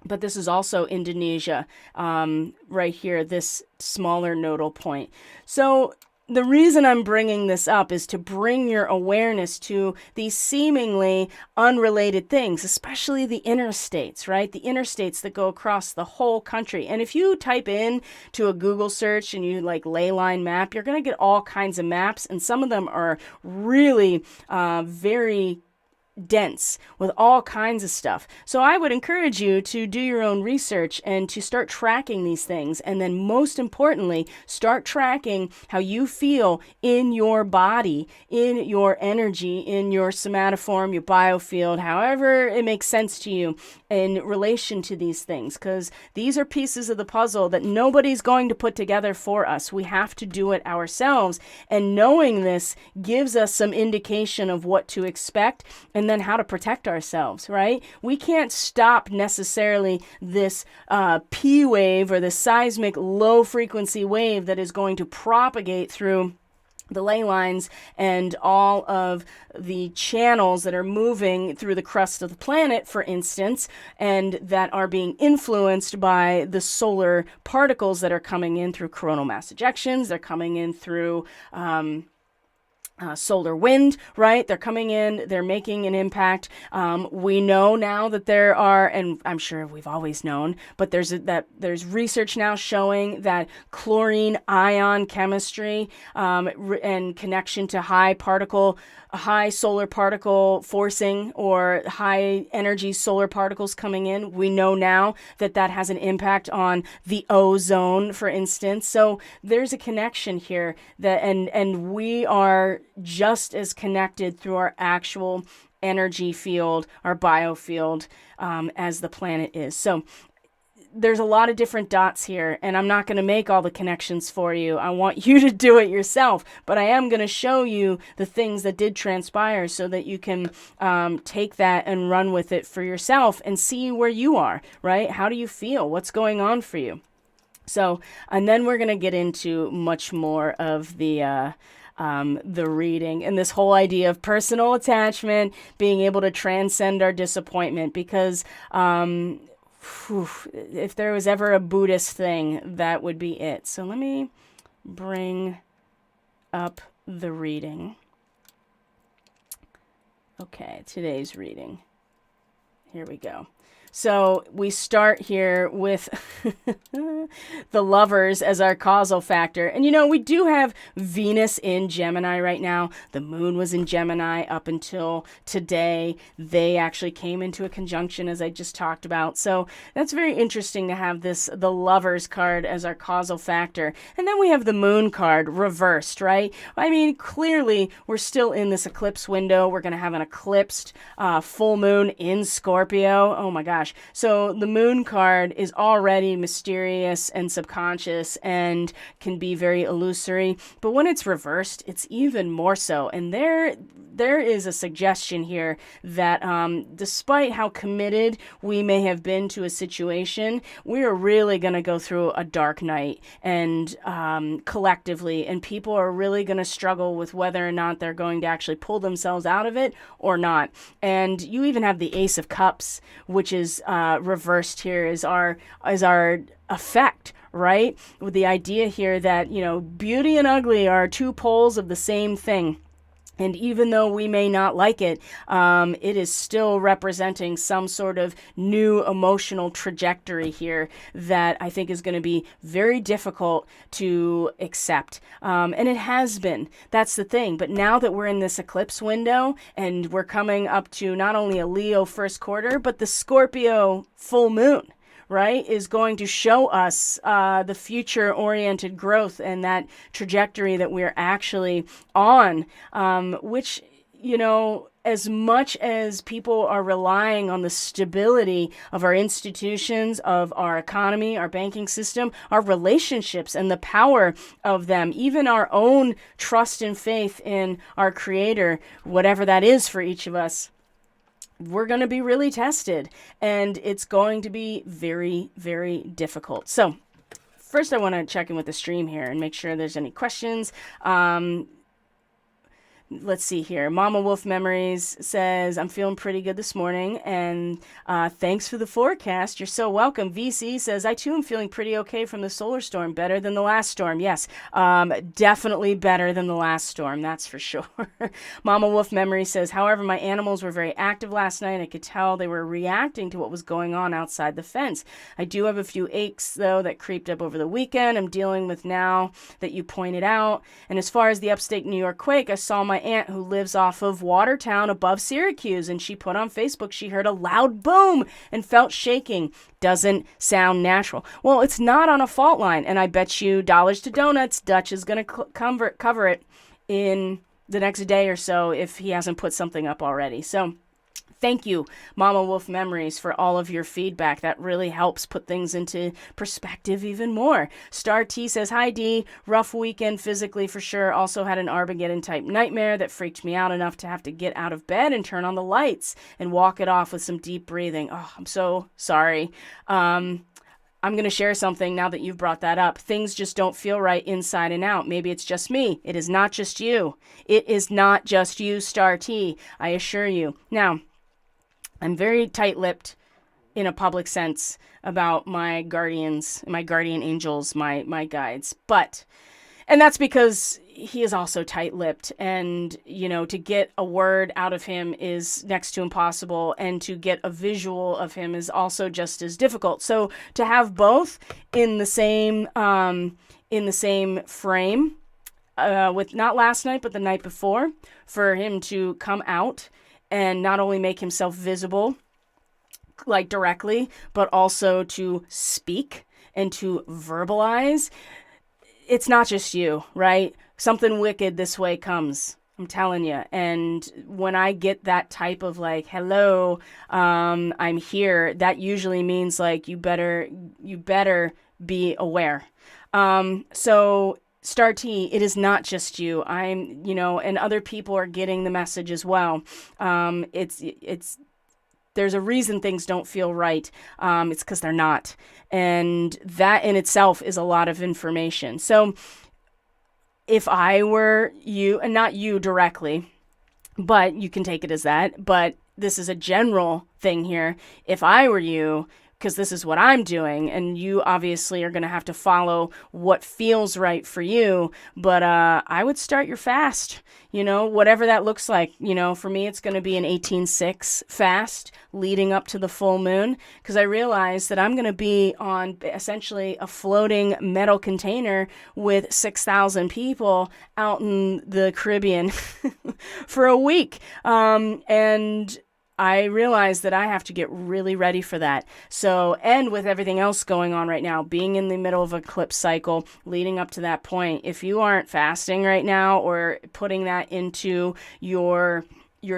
But this is also Indonesia, right here, this smaller nodal point. So the reason I'm bringing this up is to bring your awareness to these seemingly unrelated things, especially the interstates, right? The interstates that go across the whole country. And if you type in to a Google search and you like ley line map, you're going to get all kinds of maps. And some of them are really very dense with all kinds of stuff. So I would encourage you to do your own research and to start tracking these things. And then most importantly, start tracking how you feel in your body, in your energy, in your somatoform, your biofield, however it makes sense to you in relation to these things. Because these are pieces of the puzzle that nobody's going to put together for us. We have to do it ourselves. And knowing this gives us some indication of what to expect and then how to protect ourselves, right? We can't stop necessarily this P wave or the seismic low frequency wave that is going to propagate through the ley lines and all of the channels that are moving through the crust of the planet, for instance, and that are being influenced by the solar particles that are coming in through coronal mass ejections. They're coming in through solar wind, right? They're coming in, they're making an impact. We know now that there are, and I'm sure we've always known, but there's research now showing that chlorine ion chemistry and connection to high solar particle forcing or high energy solar particles coming in. We know now that has an impact on the ozone, for instance. So there's a connection here that, and we are just as connected through our actual energy field, our biofield, as the planet is. So there's a lot of different dots here, and I'm not going to make all the connections for you. I want you to do it yourself, but I am going to show you the things that did transpire so that you can take that and run with it for yourself and see where you are, right? How do you feel? What's going on for you? So, and then we're going to get into much more of the reading and this whole idea of personal attachment, being able to transcend our disappointment, because if there was ever a Buddhist thing, that would be it. So let me bring up the reading. Okay, today's reading. Here we go. So we start here with the lovers as our causal factor. And we do have Venus in Gemini right now. The moon was in Gemini up until today. They actually came into a conjunction, as I just talked about. So that's very interesting to have the lovers card as our causal factor. And then we have the moon card reversed, right? I mean, clearly we're still in this eclipse window. We're going to have an eclipsed full moon in Scorpio. Oh my gosh. So the moon card is already mysterious and subconscious and can be very illusory. But when it's reversed, it's even more so. And there is a suggestion here that despite how committed we may have been to a situation, we are really going to go through a dark night and collectively, and people are really going to struggle with whether or not they're going to actually pull themselves out of it or not. And you even have the Ace of Cups, which is reversed here as our effect, right? With the idea here that, beauty and ugly are two poles of the same thing. And even though we may not like it, it is still representing some sort of new emotional trajectory here that I think is going to be very difficult to accept. And it has been. That's the thing. But now that we're in this eclipse window and we're coming up to not only a Leo first quarter, but the Scorpio full moon, right, is going to show us the future-oriented growth and that trajectory that we're actually on, which, as much as people are relying on the stability of our institutions, of our economy, our banking system, our relationships, and the power of them, even our own trust and faith in our Creator, whatever that is for each of us, we're going to be really tested, and it's going to be very, very difficult. So first I want to check in with the stream here and make sure there's any questions. Let's see here. Mama Wolf Memories says, I'm feeling pretty good this morning, and thanks for the forecast. You're so welcome. VC says, I too am feeling pretty okay from the solar storm. Better than the last storm. Yes, definitely better than the last storm. That's for sure. Mama Wolf Memories says, however, my animals were very active last night. I could tell they were reacting to what was going on outside the fence. I do have a few aches, though, that creeped up over the weekend. I'm dealing with now that you pointed out. And as far as the upstate New York quake, I saw my aunt who lives off of Watertown above Syracuse, and she put on Facebook she heard a loud boom and felt shaking. Doesn't sound natural. Well, it's not on a fault line, and I bet you dollars to donuts Dutch is going to cover it in the next day or so if he hasn't put something up already. So thank you, Mama Wolf Memories, for all of your feedback. That really helps put things into perspective even more. Star T says, hi, D. Rough weekend physically for sure. Also had an Armageddon-type nightmare that freaked me out enough to have to get out of bed and turn on the lights and walk it off with some deep breathing. Oh, I'm so sorry. I'm going to share something now that you've brought that up. Things just don't feel right inside and out. Maybe it's just me. It is not just you. It is not just you, Star T. I assure you. Now, I'm very tight-lipped in a public sense about my guardians, my guardian angels, my guides. And that's because he is also tight-lipped, and, to get a word out of him is next to impossible, and to get a visual of him is also just as difficult. So to have both in the same frame, with not last night, but the night before, for him to come out and not only make himself visible, like directly, but also to speak and to verbalize. It's not just you, right? Something wicked this way comes. I'm telling you. And when I get that type of hello, I'm here, that usually means you better be aware. So Star T, it is not just you. And other people are getting the message as well. There's a reason things don't feel right. It's because they're not. And that in itself is a lot of information. So if I were you, and not you directly, but you can take it as that, but this is a general thing here. If I were you, because this is what I'm doing, and you obviously are going to have to follow what feels right for you. But I would start your fast, whatever that looks like. For me, it's going to be an 18/6 fast leading up to the full moon, because I realize that I'm going to be on essentially a floating metal container with 6,000 people out in the Caribbean for a week. And I realize that I have to get really ready for that. So, and with everything else going on right now, being in the middle of eclipse cycle, leading up to that point, if you aren't fasting right now or putting that into your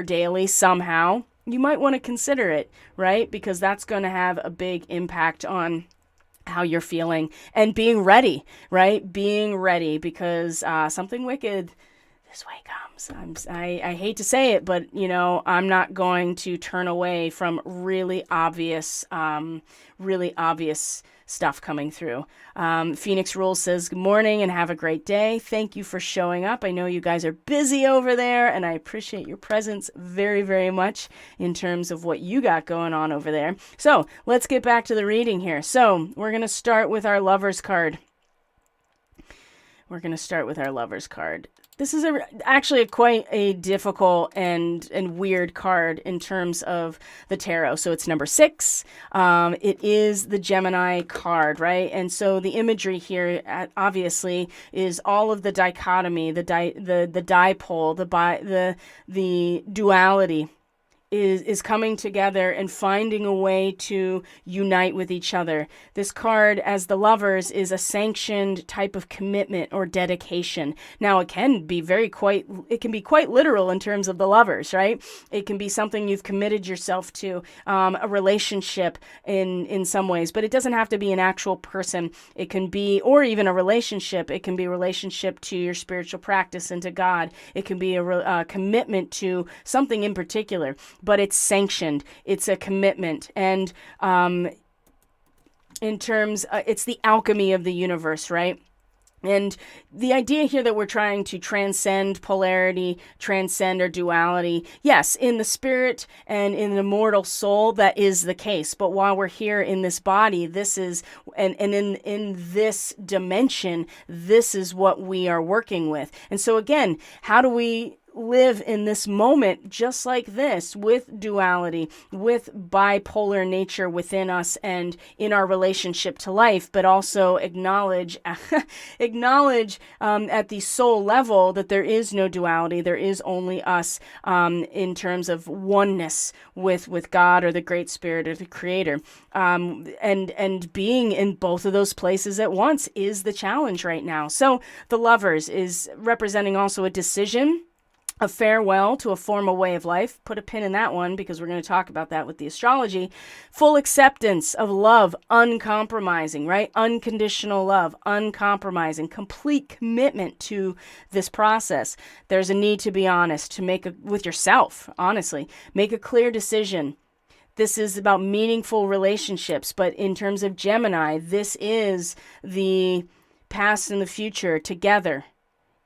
daily somehow, you might want to consider it, right? Because that's going to have a big impact on how you're feeling and being ready, right? Being ready, because something wicked this way comes. I hate to say it, but I'm not going to turn away from really obvious stuff coming through. Phoenix Rules says, good morning and have a great day. Thank you for showing up. I know you guys are busy over there, and I appreciate your presence very, very much in terms of what you got going on over there. So let's get back to the reading here. So we're going to start with our Lover's card. This is actually quite a difficult and weird card in terms of the tarot. So it's number 6. It is the Gemini card, right? And so the imagery here, obviously, is all of the dichotomy, the dipole, the duality is coming together and finding a way to unite with each other. This card, as the Lovers, is a sanctioned type of commitment or dedication. Now, it can be quite literal in terms of the Lovers, right? It can be something you've committed yourself to, a relationship in some ways, but it doesn't have to be an actual person. It can be, or even a relationship. It can be a relationship to your spiritual practice and to God. It can be a commitment to something in particular. But it's sanctioned. It's a commitment. And in terms, it's the alchemy of the universe, right? And the idea here that we're trying to transcend polarity, transcend our duality, yes, in the spirit and in the mortal soul, that is the case. But while we're here in this body, this is, and in this dimension, this is what we are working with. And so again, how do we live in this moment just like this, with duality, with bipolar nature within us and in our relationship to life, but also acknowledge at the soul level that there is no duality. There is only us in terms of oneness with God or the Great Spirit or the Creator. And being in both of those places at once is the challenge right now. So the Lovers is representing also a decision, a farewell to a former way of life. Put a pin in that one, because we're going to talk about that with the astrology. Full acceptance of love, uncompromising, right? Unconditional love, uncompromising, complete commitment to this process. There's a need to be honest, with yourself, honestly. Make a clear decision. This is about meaningful relationships, but in terms of Gemini, this is the past and the future together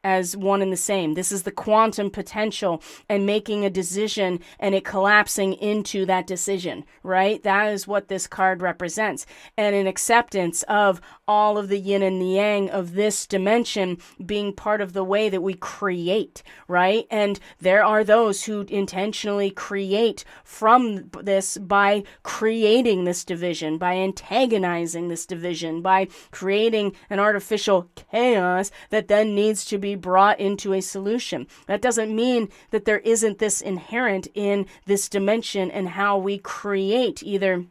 as one and the same. This is the quantum potential and making a decision and it collapsing into that decision, right? That is what this card represents. And an acceptance of all of the yin and the yang of this dimension being part of the way that we create, right? And there are those who intentionally create from this by creating this division, by antagonizing this division, by creating an artificial chaos that then needs to be brought into a solution. That doesn't mean that there isn't this inherent in this dimension and how we create either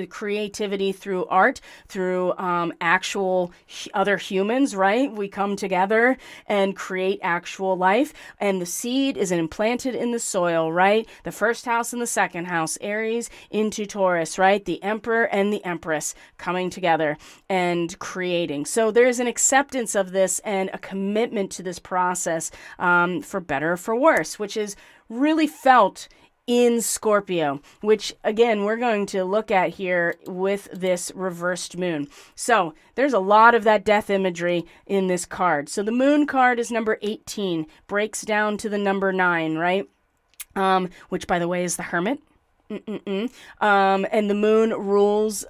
creativity through art, through actual other humans, right? We come together and create actual life, and the seed is implanted in the soil, right? The first house and the second house, Aries into Taurus, right? The Emperor and the Empress coming together and creating. So there's an acceptance of this and a commitment to this process, for better or for worse, which is really felt in Scorpio, which again, we're going to look at here with this reversed moon. So there's a lot of that death imagery in this card. So the moon card is number 18, breaks down to the number 9, right? Which by the way is the Hermit. And the moon rules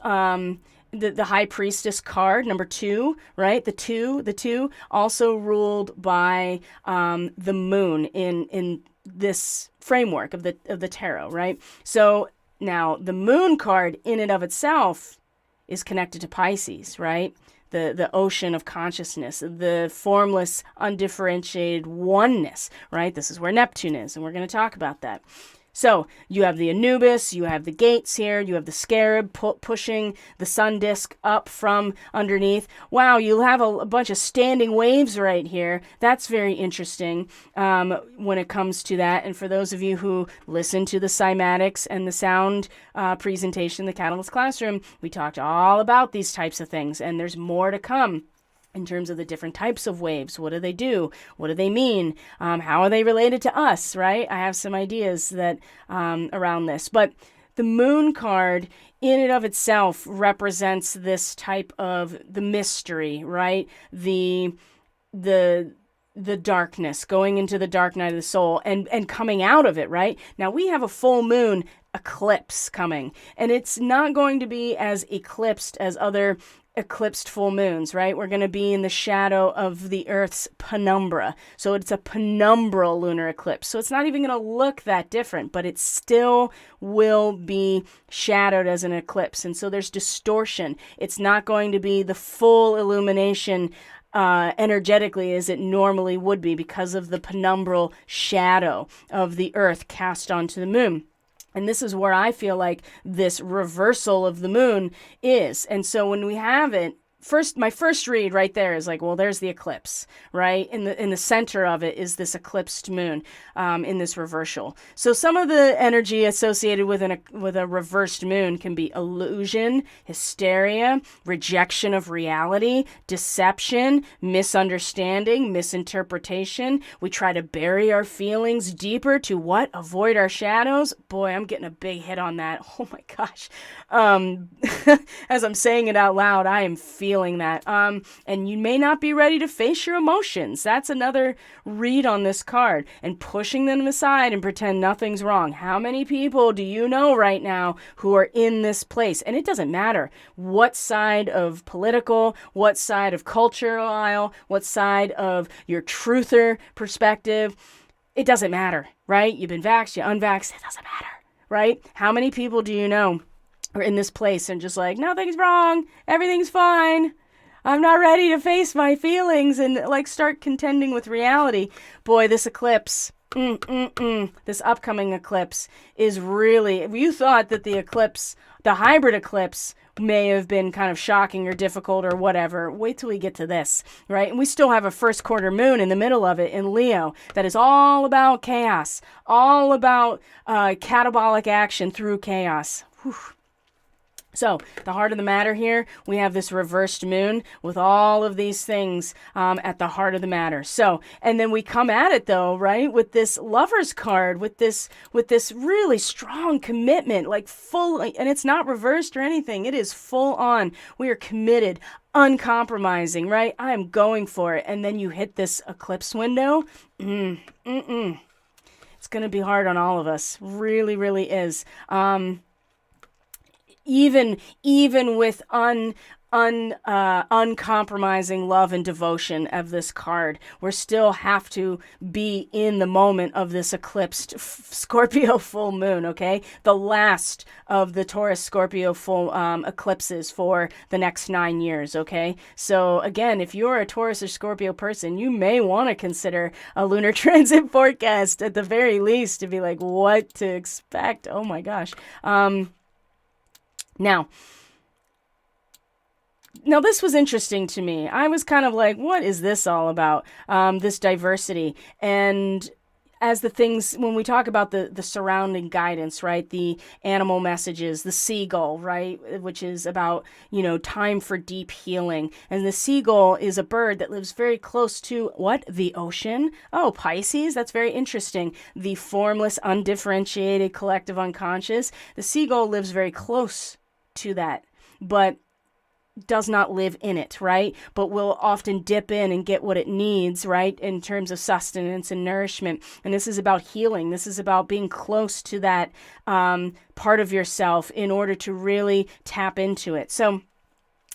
the high priestess card, number 2, right? The two also ruled by the moon in this framework of the tarot, right? So now the moon card in and of itself is connected to Pisces, right? The ocean of consciousness, the formless, undifferentiated oneness, right? This is where Neptune is, and we're going to talk about that. So you have the Anubis, you have the gates here, you have the scarab pushing the sun disk up from underneath. Wow, you'll have a bunch of standing waves right here. That's very interesting when it comes to that. And for those of you who listen to the cymatics and the sound presentation, the Catalyst Classroom, we talked all about these types of things, and there's more to come. In terms of the different types of waves, what do they do? What do they mean? How are they related to us, right? I have some ideas that around this. But the moon card in and of itself represents this type of the mystery, right? The darkness, going into the dark night of the soul and coming out of it, right? Now we have a full moon eclipse coming, and it's not going to be as eclipsed as other eclipsed full moons, right? We're going to be in the shadow of the Earth's penumbra. So it's a penumbral lunar eclipse. So it's not even going to look that different, but it still will be shadowed as an eclipse. And so there's distortion. It's not going to be the full illumination energetically as it normally would be because of the penumbral shadow of the Earth cast onto the moon. And this is where I feel like this reversal of the moon is. And so when we have it, my first read right there is like, well, there's the eclipse, right? In the center of it is this eclipsed moon in this reversal. So some of the energy associated with a reversed moon can be illusion, hysteria, rejection of reality, deception, misunderstanding, misinterpretation. We try to bury our feelings deeper to what? Avoid our shadows. Boy, I'm getting a big hit on that. Oh my gosh. As I'm saying it out loud, I am feeling that. And you may not be ready to face your emotions. That's another read on this card. And pushing them aside and pretend nothing's wrong. How many people do you know right now who are in this place? And it doesn't matter what side of political, what side of cultural aisle, what side of your truther perspective. It doesn't matter, right? You've been vaxxed, you unvaxxed. It doesn't matter, right? How many people do you know are in this place and just like, nothing's wrong, everything's fine, I'm not ready to face my feelings and like start contending with reality? Boy, this eclipse, this upcoming eclipse is really, if you thought that the eclipse, the hybrid eclipse may have been kind of shocking or difficult or whatever, wait till we get to this, right? And we still have a first quarter moon in the middle of it in Leo that is all about chaos, all about catabolic action through chaos. Whew. So the heart of the matter here, we have this reversed moon with all of these things at the heart of the matter. So, and then we come at it though, right, with this Lover's card, with this really strong commitment, like full, and it's not reversed or anything. It is full on. We are committed, uncompromising, right? I am going for it. And then you hit this eclipse window. It's going to be hard on all of us. Really, really is. Even with uncompromising love and devotion of this card, we still have to be in the moment of this eclipsed Scorpio full moon, okay? The last of the Taurus Scorpio full eclipses for the next 9 years, okay? So again, if you're a Taurus or Scorpio person, you may want to consider a lunar transit forecast at the very least to be like, what to expect? Oh my gosh. Now, this was interesting to me. I was kind of like, what is this all about? This diversity. And as the things, when we talk about the surrounding guidance, right? The animal messages, the seagull, right? Which is about, time for deep healing. And the seagull is a bird that lives very close to what? The ocean. Oh, Pisces. That's very interesting. The formless, undifferentiated, collective unconscious. The seagull lives very close to that. But does not live in it, right? But will often dip in and get what it needs, right? In terms of sustenance and nourishment. And this is about healing. This is about being close to that part of yourself in order to really tap into it. So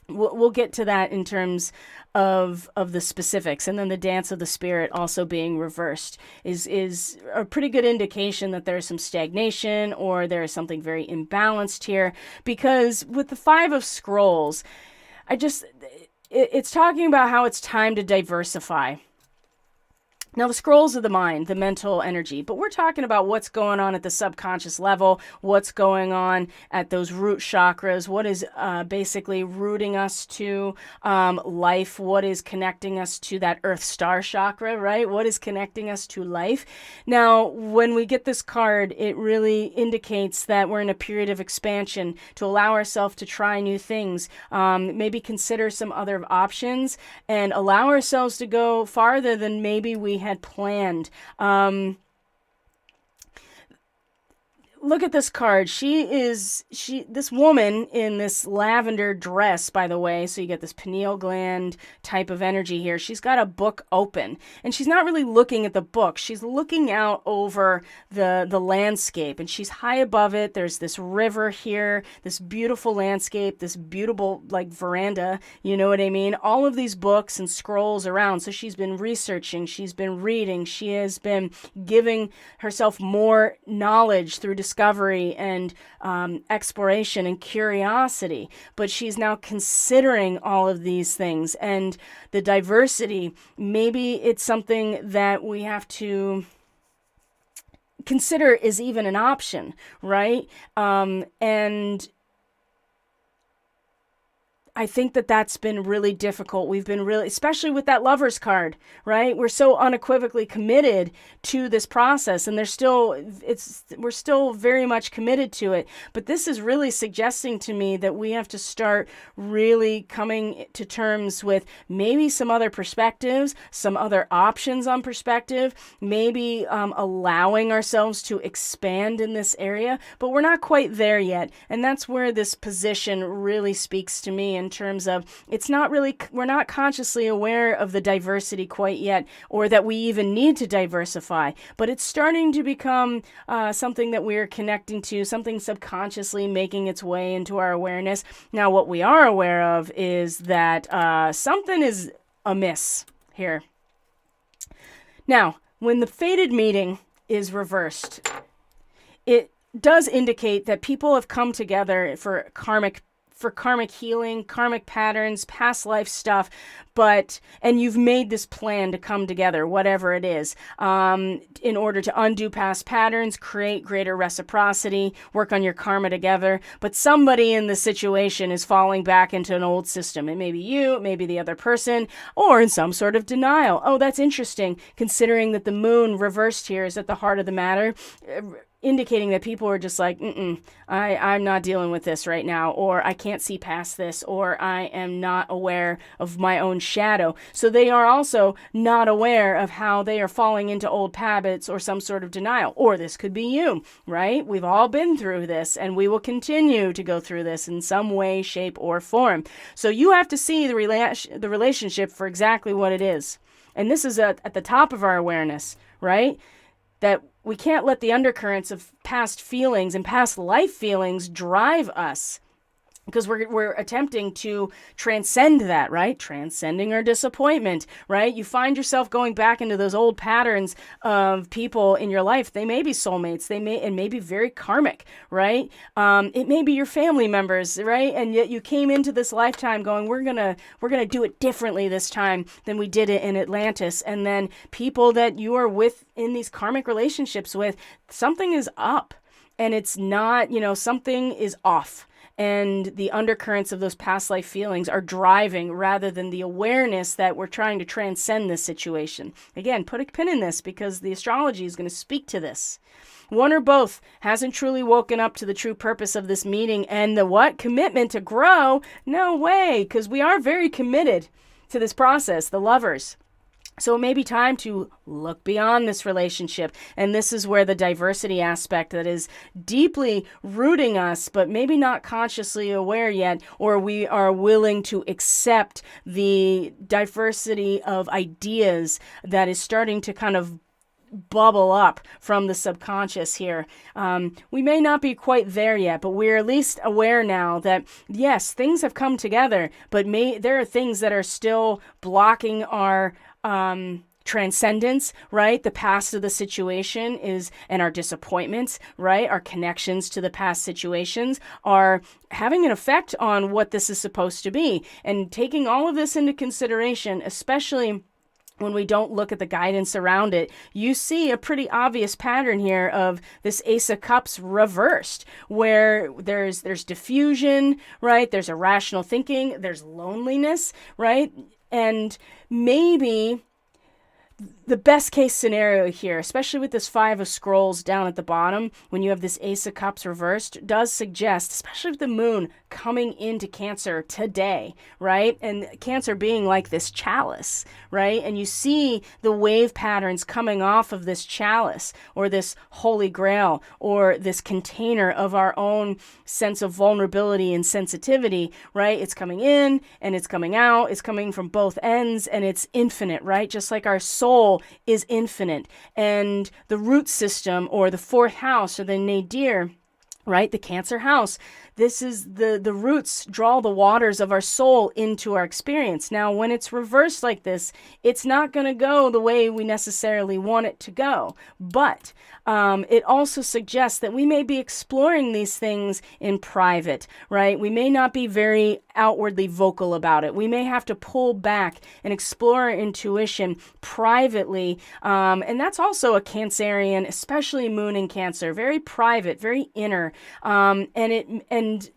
we'll get to that in terms of the specifics. And then the dance of the spirit also being reversed is a pretty good indication that there's some stagnation or there is something very imbalanced here. Because with the Five of Scrolls, it's talking about how it's time to diversify. Now, the scrolls of the mind, the mental energy, but we're talking about what's going on at the subconscious level, what's going on at those root chakras, what is basically rooting us to life, what is connecting us to that earth star chakra, right? What is connecting us to life? Now, when we get this card, it really indicates that we're in a period of expansion to allow ourselves to try new things, maybe consider some other options and allow ourselves to go farther than maybe we had planned. Look at this card. This woman in this lavender dress, by the way, so you get this pineal gland type of energy here. She's got a book open, and she's not really looking at the book. She's looking out over the landscape, and she's high above it. There's this river here, this beautiful landscape, this beautiful like veranda, you know what I mean? All of these books and scrolls around. So she's been researching, she's been reading, she has been giving herself more knowledge through discovery and exploration and curiosity, but she's now considering all of these things and the diversity. Maybe it's something that we have to consider is even an option, right? And I think that that's been really difficult. We've been really, especially with that Lover's card, right? We're so unequivocally committed to this process, and we're still very much committed to it. But this is really suggesting to me that we have to start really coming to terms with maybe some other perspectives, some other options on perspective, maybe allowing ourselves to expand in this area. But we're not quite there yet, and that's where this position really speaks to me. In terms of we're not consciously aware of the diversity quite yet, or that we even need to diversify, but it's starting to become something that we're connecting to, something subconsciously making its way into our awareness. Now, what we are aware of is that something is amiss here. Now, when the fated meeting is reversed, it does indicate that people have come together for karmic healing, karmic patterns, past life stuff, and you've made this plan to come together, whatever it is, in order to undo past patterns, create greater reciprocity, work on your karma together. But somebody in the situation is falling back into an old system. It may be you, it may be the other person, or in some sort of denial. Oh, that's interesting, considering that the moon reversed here is at the heart of the matter, indicating that people are just like, I'm not dealing with this right now, or I can't see past this, or I am not aware of my own shadow. So they are also not aware of how they are falling into old habits or some sort of denial. Or this could be you, right? We've all been through this, and we will continue to go through this in some way, shape, or form. So you have to see the relationship for exactly what it is. And this is at the top of our awareness, right? That we can't let the undercurrents of past feelings and past life feelings drive us, because we're attempting to transcend that, right? Transcending our disappointment, right? You find yourself going back into those old patterns of people in your life. They may be soulmates, they may be very karmic, right? It may be your family members, right? And yet you came into this lifetime going, we're gonna do it differently this time than we did it in Atlantis. And then people that you are with in these karmic relationships with, something is up, and it's not, something is off. And the undercurrents of those past life feelings are driving, rather than the awareness that we're trying to transcend this situation. Again, put a pin in this, because the astrology is going to speak to this. One or both hasn't truly woken up to the true purpose of this meeting, and the what? Commitment to grow? No way, because we are very committed to this process, the Lovers. So it may be time to look beyond this relationship. And this is where the diversity aspect that is deeply rooting us, but maybe not consciously aware yet, or we are willing to accept the diversity of ideas that is starting to kind of bubble up from the subconscious here. We may not be quite there yet, but we're at least aware now that yes, things have come together, but there are things that are still blocking our transcendence, right? The past of the situation and our disappointments, right? Our connections to the past situations are having an effect on what this is supposed to be. And taking all of this into consideration, especially when we don't look at the guidance around it, you see a pretty obvious pattern here of this Ace of Cups reversed, where there's diffusion, right? There's irrational thinking, there's loneliness, right? And maybe the best case scenario here, especially with this Five of Scrolls down at the bottom, when you have this Ace of Cups reversed, does suggest, especially with the moon coming into Cancer today, right? And Cancer being like this chalice, right? And you see the wave patterns coming off of this chalice or this holy grail or this container of our own sense of vulnerability and sensitivity, right? It's coming in and it's coming out. It's coming from both ends and it's infinite, right? Just like our soul is infinite. And the root system or the fourth house or the nadir, right? The Cancer house. This is the roots draw the waters of our soul into our experience. Now, when it's reversed like this, it's not going to go the way we necessarily want it to go. But it also suggests that we may be exploring these things in private, right? We may not be very outwardly vocal about it. We may have to pull back and explore our intuition privately. And that's also a Cancerian, especially moon in Cancer, very private, very inner. And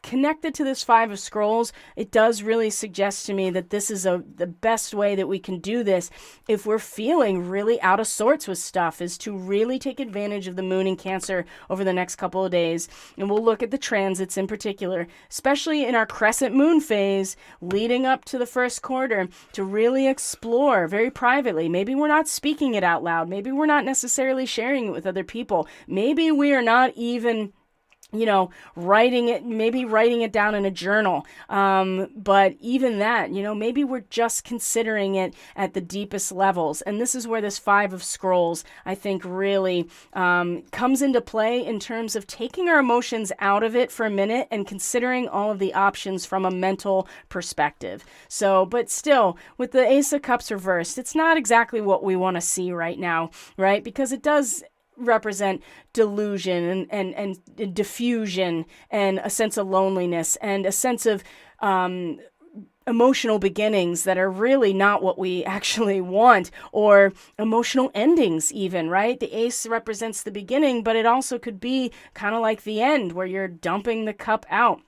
connected to this Five of Scrolls, it does really suggest to me that this is the best way that we can do this if we're feeling really out of sorts with stuff, is to really take advantage of the moon in Cancer over the next couple of days. And we'll look at the transits in particular, especially in our crescent moon phase leading up to the first quarter, to really explore very privately. Maybe we're not speaking it out loud. Maybe we're not necessarily sharing it with other people. Maybe we are not even writing it down in a journal. But even that, maybe we're just considering it at the deepest levels. And this is where this Five of Scrolls, I think, really comes into play in terms of taking our emotions out of it for a minute and considering all of the options from a mental perspective. So, but still, with the Ace of Cups reversed, it's not exactly what we want to see right now, right? Because it does represent delusion and diffusion and a sense of loneliness and a sense of emotional beginnings that are really not what we actually want, or emotional endings even, right? The ace represents the beginning, but it also could be kind of like the end where you're dumping the cup out.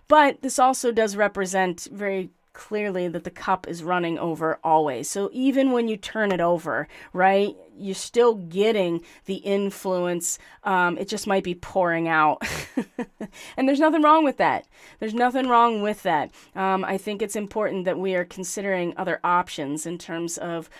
But this also does represent very clearly that the cup is running over always. So even when you turn it over, right, you're still getting the influence. It just might be pouring out. And there's nothing wrong with that. There's nothing wrong with that. I think it's important that we are considering other options in terms of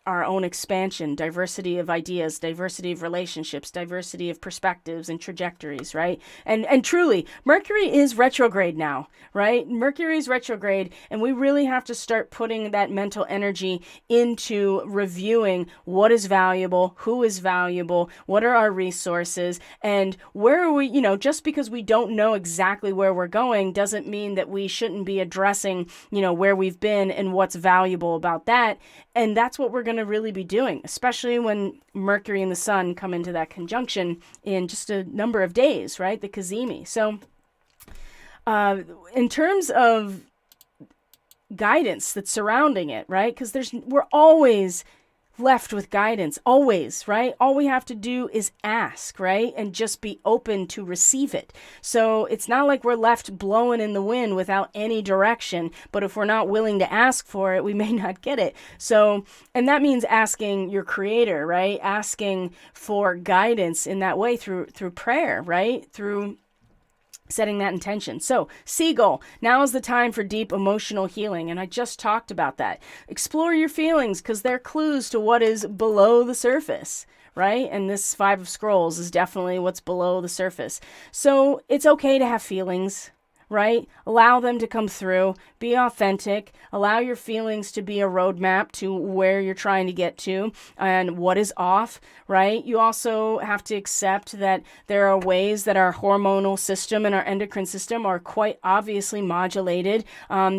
our own expansion, diversity of ideas, diversity of relationships, diversity of perspectives and trajectories, right? And truly, Mercury is retrograde now, right? Mercury is retrograde, and we really have to start putting that mental energy into reviewing what is valuable, who is valuable, what are our resources, and where are we, just because we don't know exactly where we're going doesn't mean that we shouldn't be addressing, where we've been and what's valuable about that. And that's what we're going to really be doing, especially when Mercury and the Sun come into that conjunction in just a number of days, right? The Cazimi. So in terms of guidance that's surrounding it, right? Because we're always left with guidance, always, right? All we have to do is ask, right? And just be open to receive it. So it's not like we're left blowing in the wind without any direction, but if we're not willing to ask for it, we may not get it. So, and that means asking your creator, right? Asking for guidance in that way through prayer, right? Through setting that intention. So, seagull, now is the time for deep emotional healing. And I just talked about that. Explore your feelings because they're clues to what is below the surface, right? And this Five of Scrolls is definitely what's below the surface. So, it's okay to have feelings, right? Allow them to come through, be authentic, allow your feelings to be a roadmap to where you're trying to get to and what is off, right? You also have to accept that there are ways that our hormonal system and our endocrine system are quite obviously modulated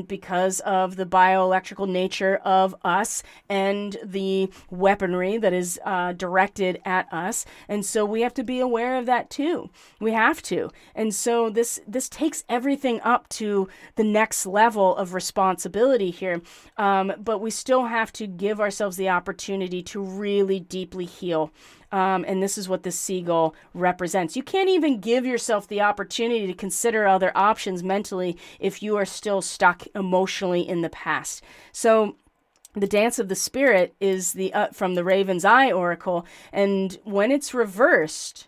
because of the bioelectrical nature of us and the weaponry that is directed at us. And so we have to be aware of that too. We have to. And so this takes everything up to the next level of responsibility here. But we still have to give ourselves the opportunity to really deeply heal. And this is what the seagull represents. You can't even give yourself the opportunity to consider other options mentally if you are still stuck emotionally in the past. So the dance of the spirit is from the Raven's Eye Oracle. And when it's reversed,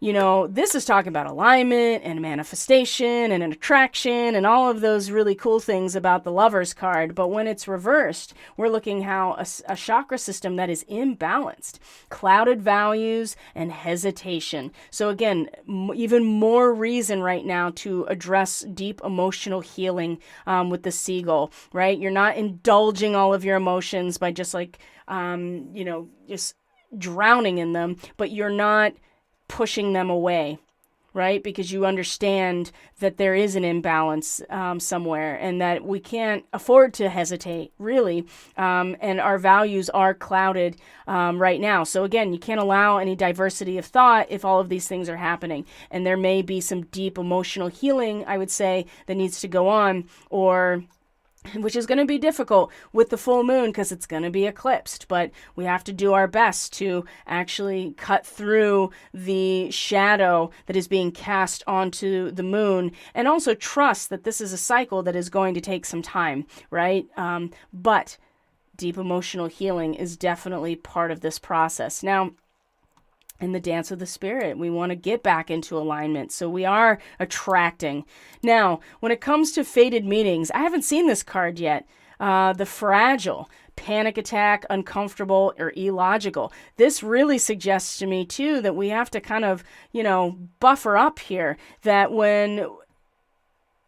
this is talking about alignment and manifestation and an attraction and all of those really cool things about the Lover's card. But when it's reversed, we're looking how a chakra system that is imbalanced, clouded values and hesitation. So again, even more reason right now to address deep emotional healing with the seagull, right? You're not indulging all of your emotions by just just drowning in them, but you're not pushing them away, right? Because you understand that there is an imbalance somewhere and that we can't afford to hesitate, really. And our values are clouded right now. So again, you can't allow any diversity of thought if all of these things are happening. And there may be some deep emotional healing, I would say, that needs to go on, which is going to be difficult with the full moon because it's going to be eclipsed. But we have to do our best to actually cut through the shadow that is being cast onto the moon and also trust that this is a cycle that is going to take some time, right? But deep emotional healing is definitely part of this process. Now, in the dance of the spirit, we want to get back into alignment. So we are attracting. Now, when it comes to fated meetings, I haven't seen this card yet. The fragile, panic attack, uncomfortable, or illogical. This really suggests to me, too, that we have to kind of, buffer up here. That when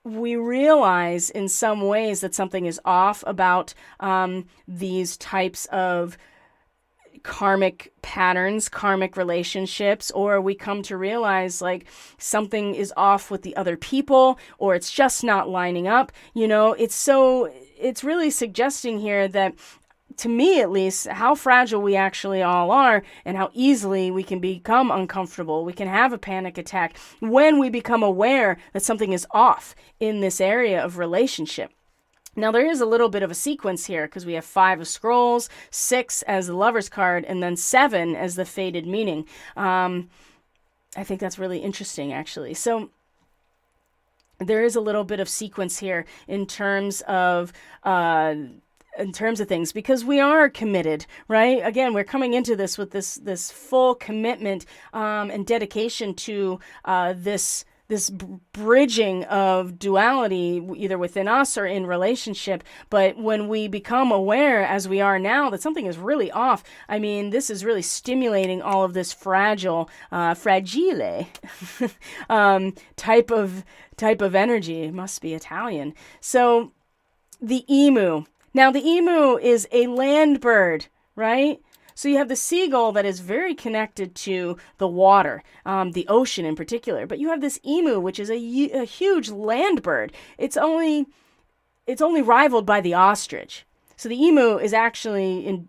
we realize in some ways that something is off about these types of karmic patterns, karmic relationships, or we come to realize like something is off with the other people, or it's just not lining up. It's really suggesting here that, to me at least, how fragile we actually all are and how easily we can become uncomfortable. We can have a panic attack when we become aware that something is off in this area of relationship. Now, there is a little bit of a sequence here because we have 5 of Scrolls, 6 as the Lover's card, and then 7 as the fated meaning. I think that's really interesting, actually. So there is a little bit of sequence here in terms of things, because we are committed, right? Again, we're coming into this with this full commitment and dedication to this bridging of duality, either within us or in relationship. But when we become aware, as we are now, that something is really off, I mean, this is really stimulating all of this fragile type of energy. It must be Italian. So the emu. Now, the emu is a land bird, right? So you have the seagull that is very connected to the water, the ocean in particular. But you have this emu, which is a huge land bird. It's only rivaled by the ostrich. So the emu is actually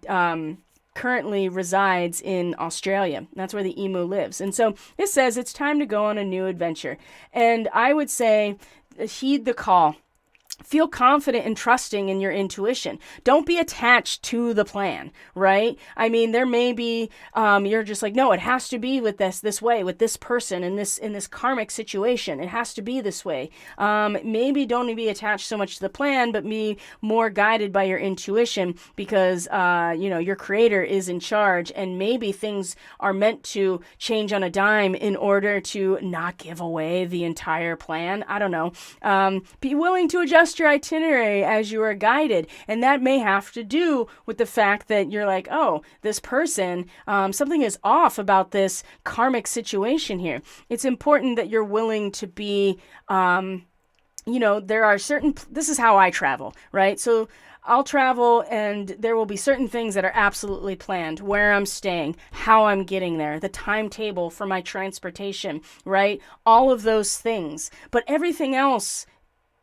currently resides in Australia. That's where the emu lives. And so this says it's time to go on a new adventure. And I would say heed the call. feel confident and trusting in your intuition. Don't be attached to the plan, right? I mean, there may be, you're just like, no, it has to be with this way, with this person in this karmic situation. It has to be this way. Maybe don't be attached so much to the plan, but be more guided by your intuition, because, your creator is in charge, and maybe things are meant to change on a dime in order to not give away the entire plan. I don't know. Be willing to adjust your itinerary as you are guided, and that may have to do with the fact that you're like, oh, this person, something is off about this karmic situation here. It's important that you're willing to be, there are certain, this is how I travel, right? So I'll travel, and there will be certain things that are absolutely planned: where I'm staying, how I'm getting there, the timetable for my transportation, right? All of those things. But everything else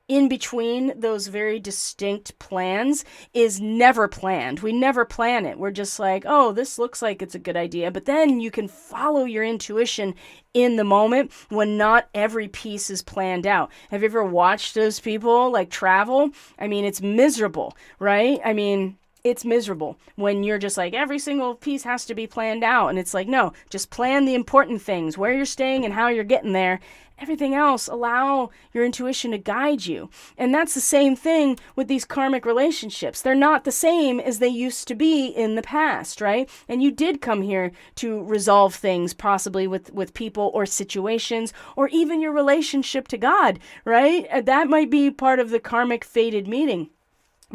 in between those very distinct plans is never planned. We never plan it. We're just like, oh, this looks like it's a good idea. But then you can follow your intuition in the moment when not every piece is planned out. Have you ever watched those people like travel? I mean, it's miserable, right? I mean, it's miserable when you're just like, every single piece has to be planned out. And it's like, no, just plan the important things: where you're staying and how you're getting there. Everything else, allow your intuition to guide you. And that's the same thing with these karmic relationships. They're not the same as they used to be in the past, right? And you did come here to resolve things, possibly with people or situations, or even your relationship to God, right? That might be part of the karmic fated meeting.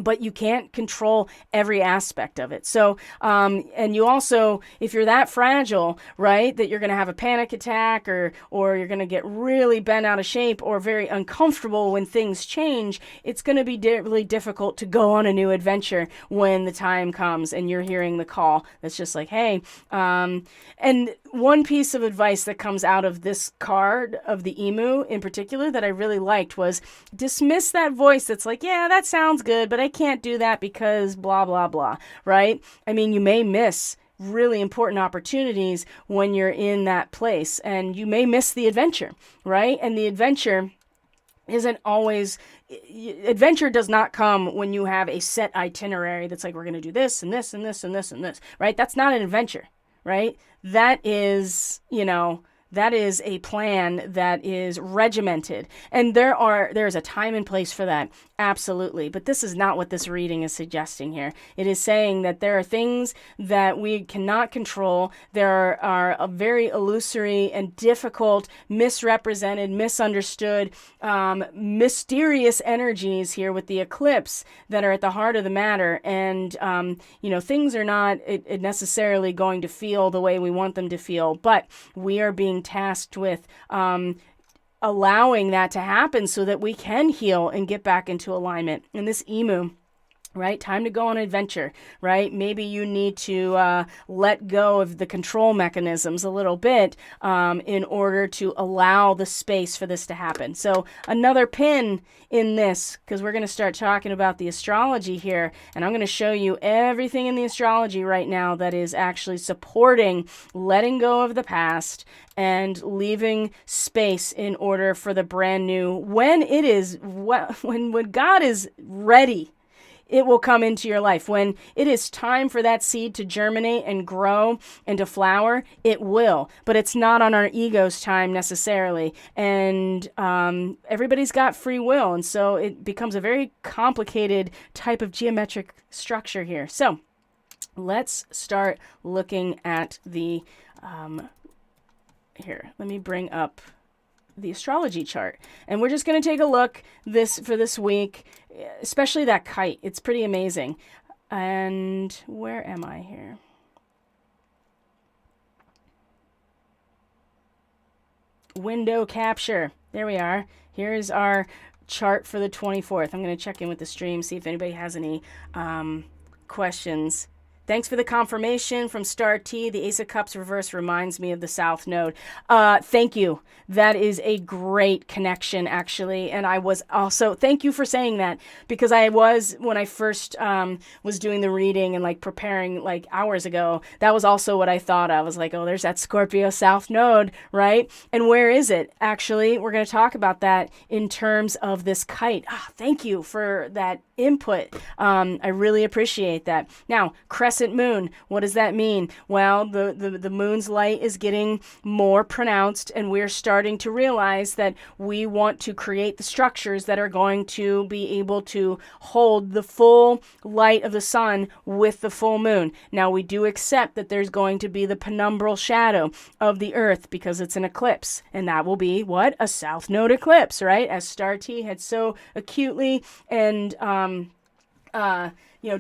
But you can't control every aspect of it. So, and you also, if you're that fragile, right, that you're going to have a panic attack, or you're going to get really bent out of shape or very uncomfortable when things change, it's going to be really difficult to go on a new adventure when the time comes and you're hearing the call that's just like, hey. And one piece of advice that comes out of this card of the emu in particular that I really liked was dismiss that voice that's like, yeah, that sounds good, but I can't do that because blah, blah, blah, right? I mean, you may miss really important opportunities when you're in that place, and you may miss the adventure, right? And the adventure isn't always, adventure does not come when you have a set itinerary that's like, we're going to do this and this and this and this and this, right? That's not an adventure, right? That is, that is a plan that is regimented. And there's a time and place for that. Absolutely. But this is not what this reading is suggesting here. It is saying that there are things that we cannot control. There are a very illusory and difficult, misrepresented, misunderstood, mysterious energies here with the eclipse that are at the heart of the matter. And, things are not necessarily going to feel the way we want them to feel, but we are being tasked with allowing that to happen so that we can heal and get back into alignment. And this emu, right? Time to go on an adventure, right? Maybe you need to let go of the control mechanisms a little bit in order to allow the space for this to happen. So another pin in this, because we're going to start talking about the astrology here, and I'm going to show you everything in the astrology right now that is actually supporting letting go of the past and leaving space in order for the brand new. When it is, when God is ready, it will come into your life. When it is time for that seed to germinate and grow and to flower, it will. But it's not on our ego's time necessarily. And everybody's got free will. And so it becomes a very complicated type of geometric structure here. So let's start looking at the, here, let me bring up the astrology chart. And we're just going to take a look for this week, especially that kite. It's pretty amazing. And where am I here? Window capture. There we are. Here's our chart for the 24th. I'm going to check in with the stream, see if anybody has any questions. Thanks for the confirmation from Star T. The Ace of Cups reverse reminds me of the South Node. Thank you. That is a great connection, actually. And I was also, thank you for saying that, because I was, when I first was doing the reading and like preparing like hours ago, that was also what I thought. I was like, oh, there's that Scorpio South Node, right? And where is it? Actually, we're going to talk about that in terms of this kite. Thank you for that input. I really appreciate that. Now, crescent moon, what does that mean? Well, the moon's light is getting more pronounced, and we're starting to realize that we want to create the structures that are going to be able to hold the full light of the sun with the full moon. Now, we do accept that there's going to be the penumbral shadow of the earth because it's an eclipse, and that will be what? A South Node eclipse, right? As Star T had so acutely and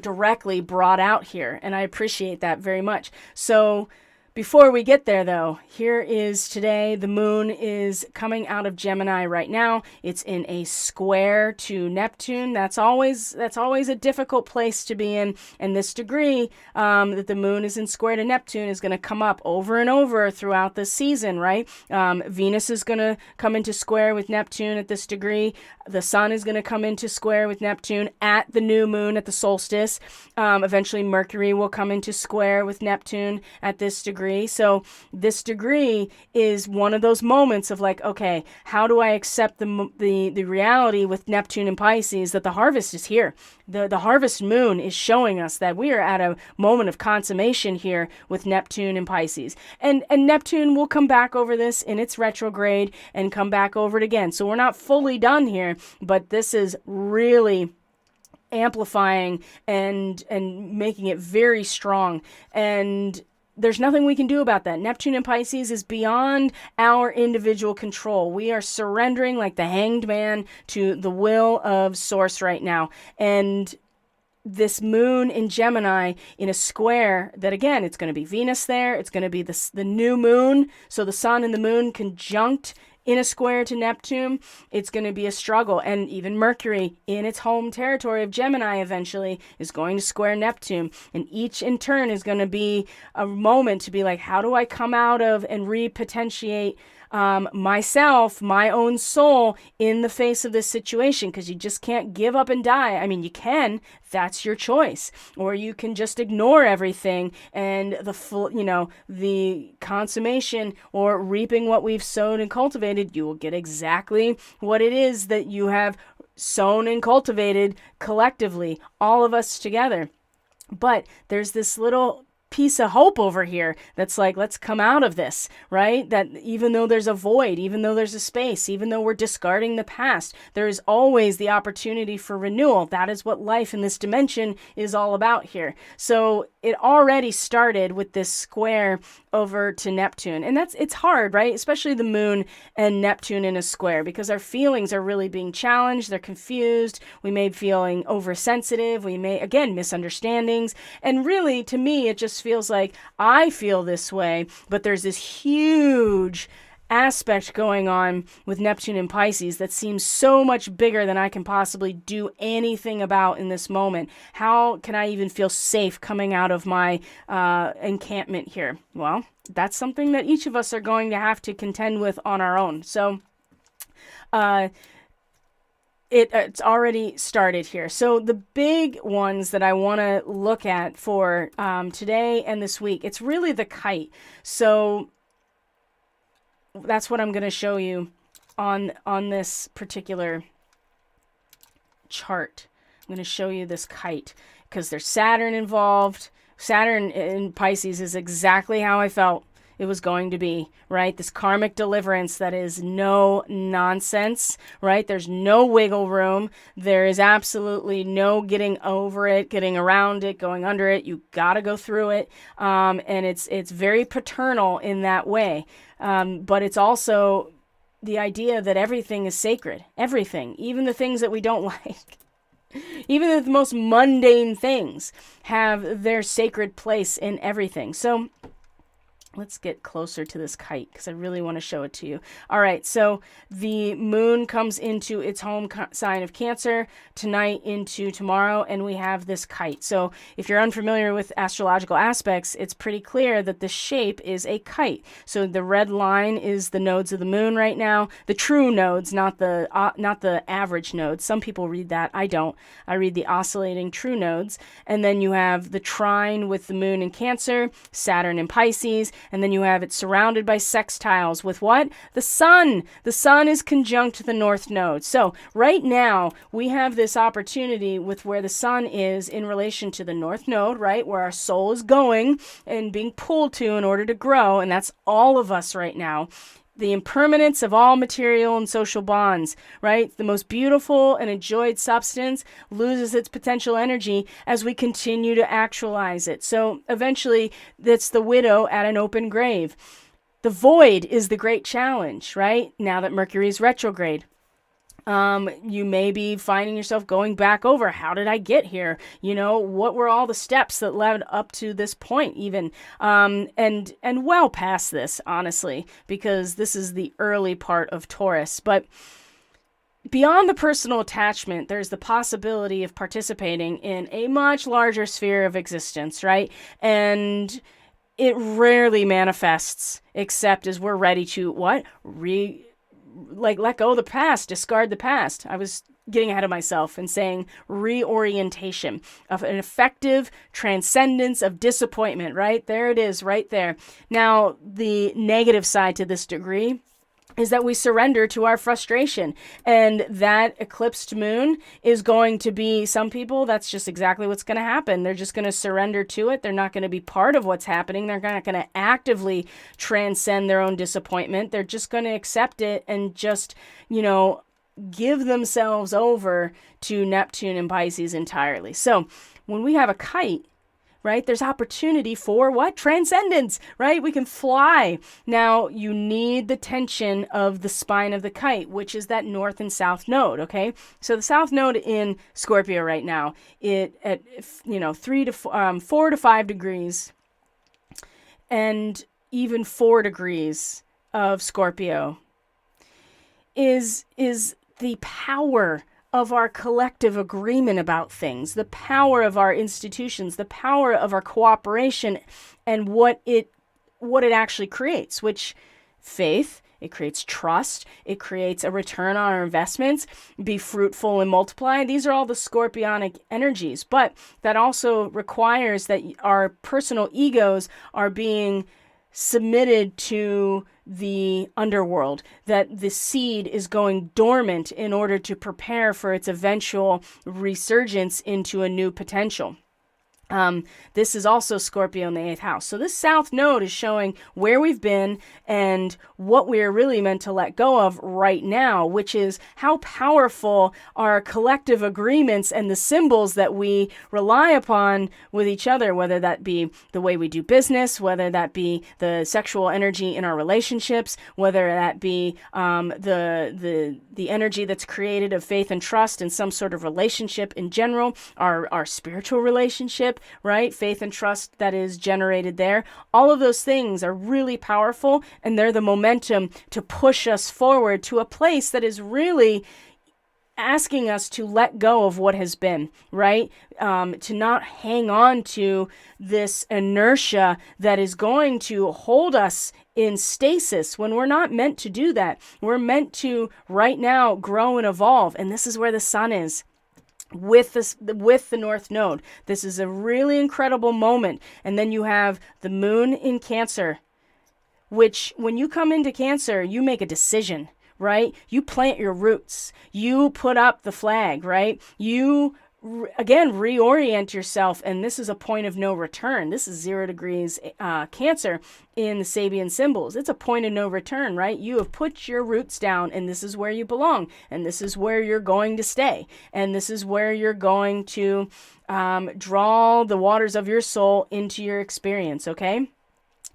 directly brought out here. And I appreciate that very much. So before we get there, though, here is today. The moon is coming out of Gemini right now. It's in a square to Neptune. That's always a difficult place to be in. And this degree that the moon is in square to Neptune is going to come up over and over throughout the season, right? Venus is going to come into square with Neptune at this degree. The sun is going to come into square with Neptune at the new moon at the solstice. Eventually, Mercury will come into square with Neptune at this degree. So this degree is one of those moments of like, okay, how do I accept the reality with Neptune and Pisces that the harvest is here? The harvest moon is showing us that we are at a moment of consummation here with Neptune and Pisces. And Neptune will come back over this in its retrograde and come back over it again. So we're not fully done here, but this is really amplifying and making it very strong. And there's nothing we can do about that. Neptune and Pisces is beyond our individual control. We are surrendering like the hanged man to the will of Source right now. And this moon in Gemini in a square that, again, it's going to be Venus there. It's going to be the new moon. So the sun and the moon conjunct in a square to Neptune. It's going to be a struggle. And even Mercury in its home territory of Gemini eventually is going to square Neptune. And each in turn is going to be a moment to be like, how do I come out of and repotentiate myself, my own soul in the face of this situation? Because you just can't give up and die. I mean, you can, that's your choice. Or you can just ignore everything and the full, the consummation or reaping what we've sowed and cultivated, you will get exactly what it is that you have sown and cultivated collectively, all of us together. But there's this little piece of hope over here that's like, let's come out of this, right? That even though there's a void, even though there's a space, even though we're discarding the past, there is always the opportunity for renewal. That is what life in this dimension is all about here. So it already started with this square over to Neptune. And it's hard, right? Especially the moon and Neptune in a square, because our feelings are really being challenged. They're confused. We may be feeling oversensitive. We may, again, misunderstandings. And really, to me, it just feels like I feel this way, but there's this huge aspect going on with Neptune and Pisces that seems so much bigger than I can possibly do anything about in this moment. How can I even feel safe coming out of my encampment here? Well, that's something that each of us are going to have to contend with on our own. So it's already started here. So the big ones that I want to look at for today and this week, it's really the kite. So that's what I'm going to show you on this particular chart. I'm going to show you this kite because there's Saturn involved. Saturn in Pisces is exactly how I felt it was going to be, right? This karmic deliverance that is no nonsense, right? There's no wiggle room. There is absolutely no getting over it, getting around it, going under it. You got to go through it. And it's very paternal in that way. But it's also the idea that everything is sacred. Everything, even the things that we don't like. Even the most mundane things have their sacred place in everything. So Let's get closer to this kite because I really want to show it to you. All right, so the moon comes into its home sign of Cancer tonight into tomorrow, and we have this kite. So if you're unfamiliar with astrological aspects, it's pretty clear that the shape is a kite. So the red line is the nodes of the moon right now, the true nodes, not the average nodes. Some people read that. I don't. I read the oscillating true nodes. And then you have the trine with the moon in Cancer, Saturn in Pisces, and then you have it surrounded by sextiles with what? The sun. The sun is conjunct the north node. So right now we have this opportunity with where the sun is in relation to the north node, right? Where our soul is going and being pulled to in order to grow. And that's all of us right now. The impermanence of all material and social bonds, right? The most beautiful and enjoyed substance loses its potential energy as we continue to actualize it. So eventually, that's the widow at an open grave. The void is the great challenge, right? Now that Mercury is retrograde. You may be finding yourself going back over, how did I get here? You know, what were all the steps that led up to this point even? And well past this, honestly, because this is the early part of Taurus. But beyond the personal attachment, there's the possibility of participating in a much larger sphere of existence, right? And it rarely manifests except as we're ready to what? Let go of the past, discard the past. I was getting ahead of myself and saying reorientation of an effective transcendence of disappointment, right? There it is, right there. Now, the negative side to this degree is that we surrender to our frustration. And that eclipsed moon is going to be, some people, that's just exactly what's going to happen. They're just going to surrender to it. They're not going to be part of what's happening. They're not going to actively transcend their own disappointment. They're just going to accept it and just, give themselves over to Neptune and Pisces entirely. So when we have a kite, right, there's opportunity for what? Transcendence, right? We can fly. Now, you need the tension of the spine of the kite, which is that north and south node, okay? So the south node in Scorpio right now, it at 4 to 5 degrees and even 4 degrees of Scorpio is the power of our collective agreement about things, the power of our institutions, the power of our cooperation, and what it actually creates, which faith, it creates trust, it creates a return on our investments, be fruitful and multiply. These are all the scorpionic energies, but that also requires that our personal egos are being submitted to the underworld, that the seed is going dormant in order to prepare for its eventual resurgence into a new potential. This is also Scorpio in the 8th house. So this south node is showing where we've been and what we are really meant to let go of right now, which is how powerful our collective agreements and the symbols that we rely upon with each other, whether that be the way we do business, whether that be the sexual energy in our relationships, whether that be the energy that's created of faith and trust in some sort of relationship in general, our spiritual relationship, right? Faith and trust that is generated there. All of those things are really powerful, and they're the momentum to push us forward to a place that is really asking us to let go of what has been, right? To not hang on to this inertia that is going to hold us in stasis when we're not meant to do that. We're meant to right now grow and evolve, and this is where the sun is. With the north node. This is a really incredible moment. And then you have the moon in Cancer, which when you come into Cancer, you make a decision, right? You plant your roots. You put up the flag, right? You again reorient yourself, and this is a point of no return. This is 0 degrees Cancer in the Sabian symbols. It's a point of no return, right? You have put your roots down, and this is where you belong, and this is where you're going to stay, and this is where you're going to draw the waters of your soul into your experience, okay?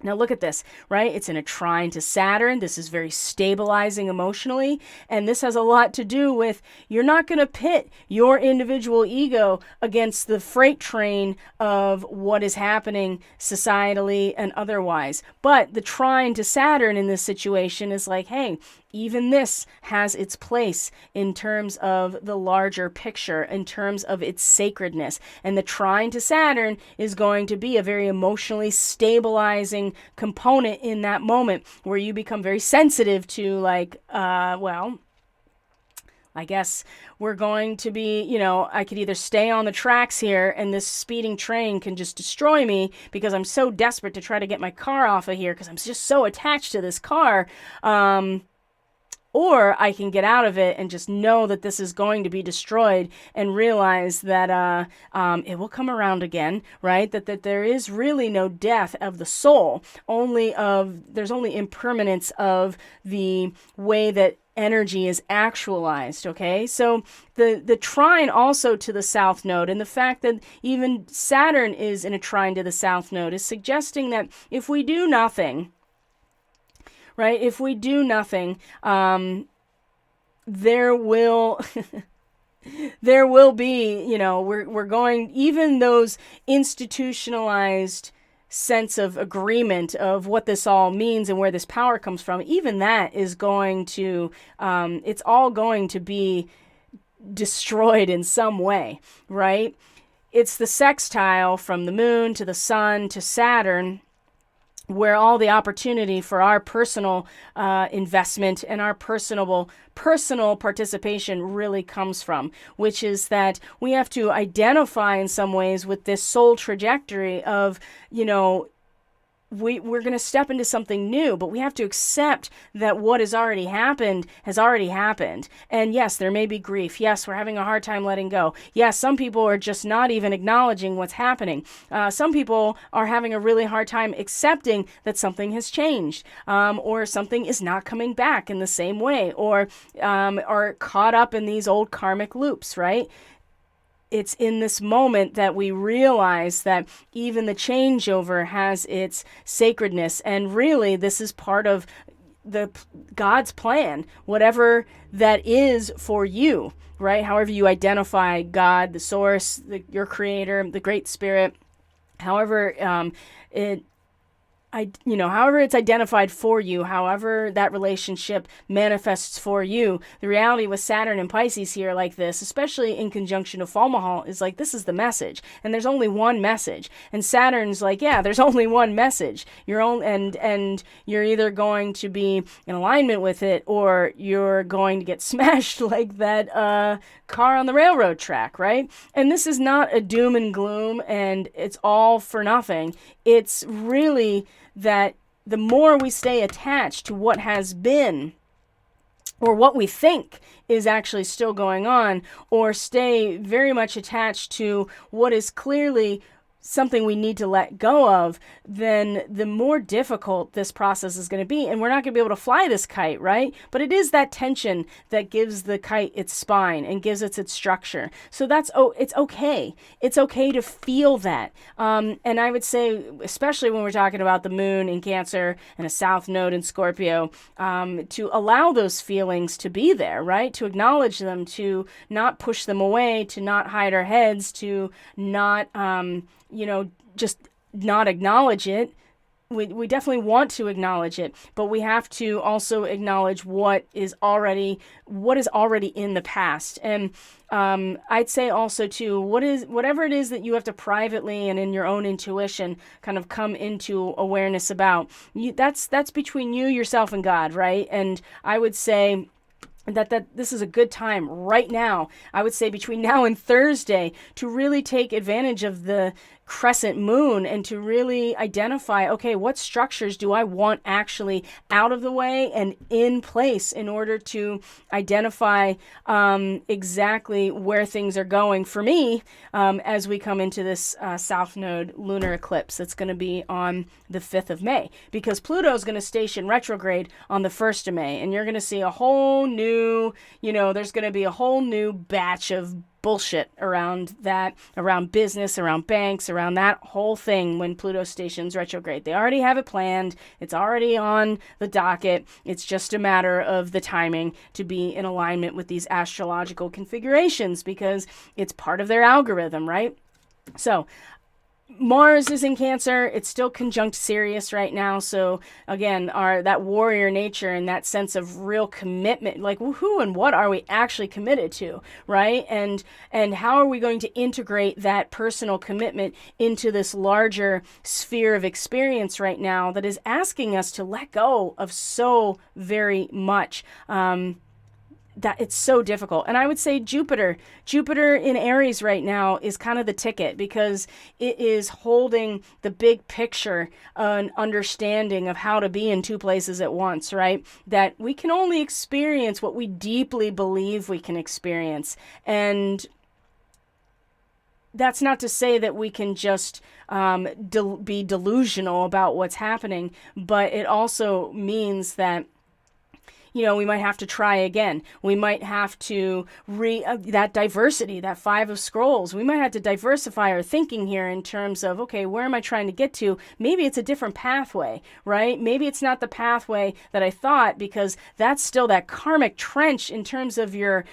Now look at this, right? It's in a trine to Saturn. This is very stabilizing emotionally. And this has a lot to do with you're not going to pit your individual ego against the freight train of what is happening societally and otherwise. But the trine to Saturn in this situation is like, hey, even this has its place in terms of the larger picture, in terms of its sacredness. And the trine to Saturn is going to be a very emotionally stabilizing component in that moment where you become very sensitive to like, well, I guess we're going to be, I could either stay on the tracks here and this speeding train can just destroy me because I'm so desperate to try to get my car off of here because I'm just so attached to this car. Or I can get out of it and just know that this is going to be destroyed and realize that it will come around again, right? That there is really no death of the soul, there's only impermanence of the way that energy is actualized, okay? So the trine also to the south node and the fact that even Saturn is in a trine to the south node is suggesting that if we do nothing, right? If we do nothing, there will there will be, we're going, even those institutionalized sense of agreement of what this all means and where this power comes from, even that is going to, it's all going to be destroyed in some way, right? It's the sextile from the moon to the sun to Saturn where all the opportunity for our personal investment and our personal participation really comes from, which is that we have to identify in some ways with this soul trajectory of, we're going to step into something new, but we have to accept that what has already happened. And yes, there may be grief. Yes, we're having a hard time letting go. Yes, some people are just not even acknowledging what's happening. Some people are having a really hard time accepting that something has changed, or something is not coming back in the same way, or are caught up in these old karmic loops, right? It's in this moment that we realize that even the changeover has its sacredness. And really, this is part of God's plan, whatever that is for you, right? However you identify God, the source, your creator, the great spirit, however however it's identified for you, however that relationship manifests for you. The reality with Saturn and Pisces here like this, especially in conjunction to Fomalhaut, is like, this is the message. And there's only one message. And Saturn's like, yeah, there's only one message. And you're either going to be in alignment with it or you're going to get smashed like that car on the railroad track, right? And this is not a doom and gloom and it's all for nothing. It's really that the more we stay attached to what has been, or what we think is actually still going on, or stay very much attached to what is clearly something we need to let go of, then the more difficult this process is going to be. And we're not going to be able to fly this kite, right? But it is that tension that gives the kite its spine and gives it its structure. So it's okay. It's okay to feel that. And I would say, especially when we're talking about the moon in Cancer and a south node in Scorpio, to allow those feelings to be there, right? To acknowledge them, to not push them away, to not hide our heads, to not, just not acknowledge it. We definitely want to acknowledge it, but we have to also acknowledge what is already in the past. And I'd say also too, whatever it is that you have to privately and in your own intuition kind of come into awareness about, that's between you, yourself, and God, right? And I would say that this is a good time right now, I would say between now and Thursday, to really take advantage of the crescent moon and to really identify, okay, what structures do I want actually out of the way and in place in order to identify exactly where things are going for me as we come into this South Node lunar eclipse that's going to be on the 5th of May, because Pluto is going to station retrograde on the 1st of May, and you're going to see a whole new, there's going to be a whole new batch of bullshit around that, around business, around banks, around that whole thing when Pluto stations retrograde. They already have it planned. It's already on the docket. It's just a matter of the timing to be in alignment with these astrological configurations because it's part of their algorithm, right? So Mars is in Cancer. It's still conjunct Sirius right now. So again, that warrior nature and that sense of real commitment, like who and what are we actually committed to, right? And how are we going to integrate that personal commitment into this larger sphere of experience right now that is asking us to let go of so very much. That it's so difficult. And I would say Jupiter in Aries right now is kind of the ticket because it is holding the big picture, an understanding of how to be in two places at once, right? That we can only experience what we deeply believe we can experience. And that's not to say that we can just be delusional about what's happening, but it also means that we might have to try again. We might have to that diversity, that 5 of Scrolls. We might have to diversify our thinking here in terms of, okay, where am I trying to get to? Maybe it's a different pathway, right? Maybe it's not the pathway that I thought because that's still that karmic trench in terms of your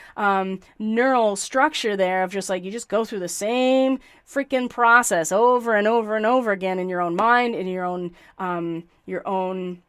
neural structure there of just like you just go through the same freaking process over and over and over again in your own mind, in your own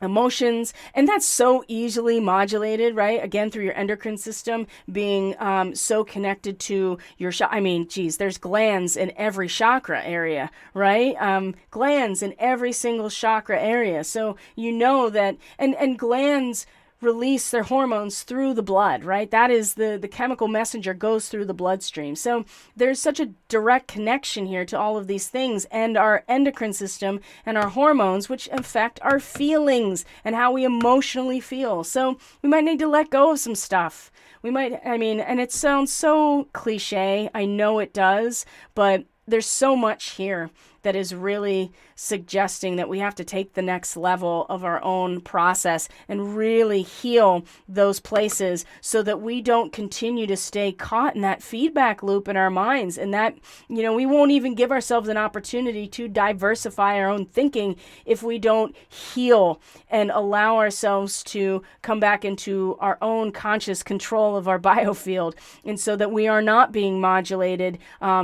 emotions, and that's so easily modulated, right? Again, through your endocrine system being so connected to your there's glands in every chakra area, right? Glands in every single chakra area. So that, and glands release their hormones through the blood, right? That is the chemical messenger goes through the bloodstream. So there's such a direct connection here to all of these things and our endocrine system and our hormones, which affect our feelings and how we emotionally feel. So we might need to let go of some stuff. And it sounds so cliche. I know it does, but there's so much here that is really suggesting that we have to take the next level of our own process and really heal those places so that we don't continue to stay caught in that feedback loop in our minds and that, we won't even give ourselves an opportunity to diversify our own thinking if we don't heal and allow ourselves to come back into our own conscious control of our biofield. And so that we are not being modulated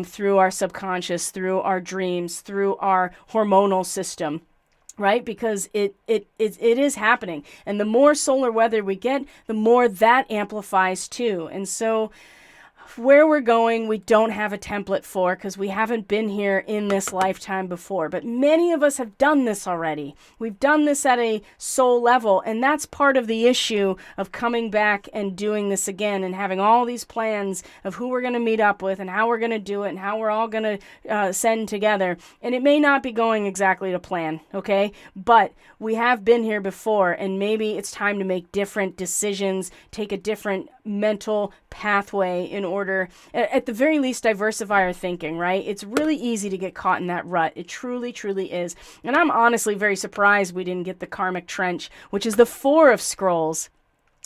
through our subconscious, through our dreams, through our hormonal system, right? Because it is happening. And the more solar weather we get, the more that amplifies too. And so where we're going, we don't have a template for because we haven't been here in this lifetime before. But many of us have done this already. We've done this at a soul level, and that's part of the issue of coming back and doing this again and having all these plans of who we're going to meet up with and how we're going to do it and how we're all going to send together. And it may not be going exactly to plan, okay? But we have been here before, and maybe it's time to make different decisions, take a different mental pathway in order, at the very least, diversify our thinking, right? It's really easy to get caught in that rut. It truly, truly is. And I'm honestly very surprised we didn't get the karmic trench, which is the 4 of Scrolls.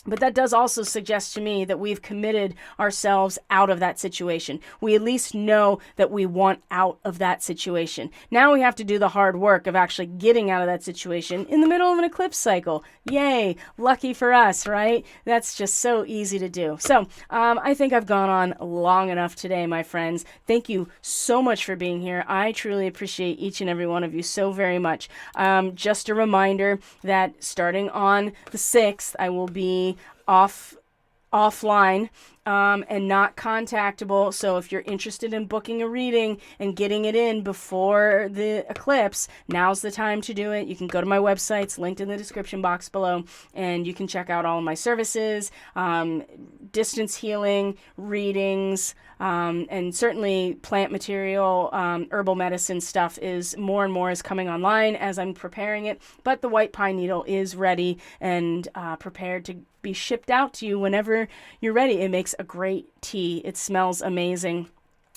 But that does also suggest to me that we've committed ourselves out of that situation. We at least know that we want out of that situation. Now we have to do the hard work of actually getting out of that situation in the middle of an eclipse cycle. Yay, lucky for us, right? That's just so easy to do. So I think I've gone on long enough today, my friends. Thank you so much for being here. I truly appreciate each and every one of you so very much. Just a reminder that starting on the 6th, I will be offline and not contactable. So if you're interested in booking a reading and getting it in before the eclipse, now's the time to do it. You can go to my website, it's linked in the description box below, and you can check out all of my services, distance healing, readings, and certainly plant material, herbal medicine stuff is more and more is coming online as I'm preparing it. But the white pine needle is ready and prepared to be shipped out to you whenever you're ready. It makes a great tea. It smells amazing.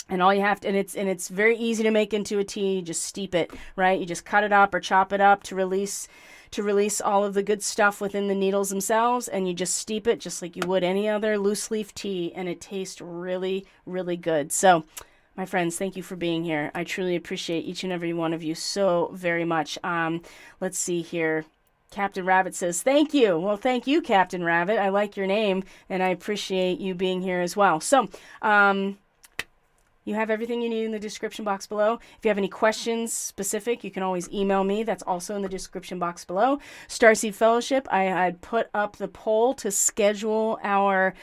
And all you have to, and it's very easy to make into a tea. You just steep it, right? You just cut it up or chop it up to release all of the good stuff within the needles themselves, and you just steep it just like you would any other loose leaf tea, and it tastes really, really good. So, my friends, thank you for being here. I truly appreciate each and every one of you so very much. Let's see here. Captain Rabbit says, thank you. Well, thank you, Captain Rabbit. I like your name, and I appreciate you being here as well. So, you have everything you need in the description box below. If you have any questions specific, you can always email me. That's also in the description box below. Starseed Fellowship, I had put up the poll to schedule our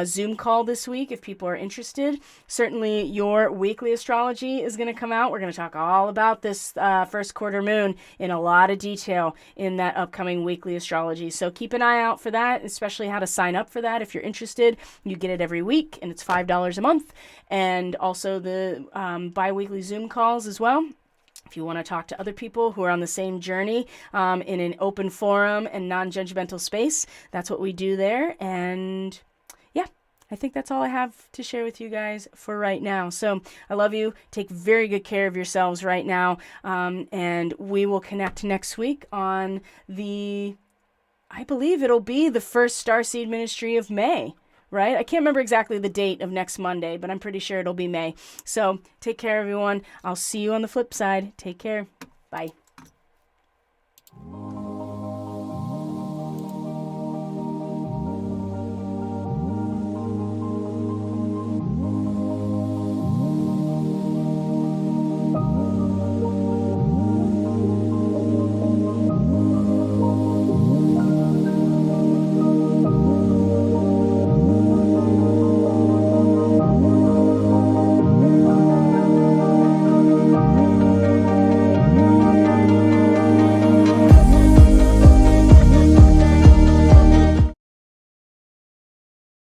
Zoom call this week if people are interested. Certainly your weekly astrology is going to come out. We're going to talk all about this first quarter moon in a lot of detail in that upcoming weekly astrology. So keep an eye out for that, especially how to sign up for that if you're interested. You get it every week, and it's $5 a month. And also the bi-weekly Zoom calls as well. If you want to talk to other people who are on the same journey in an open forum and non-judgmental space, that's what we do there. And yeah, I think that's all I have to share with you guys for right now. So I love you. Take very good care of yourselves right now. And we will connect next week on I believe it'll be the first Starseed Ministry of May. Right? I can't remember exactly the date of next Monday, but I'm pretty sure it'll be May. So take care, everyone. I'll see you on the flip side. Take care. Bye.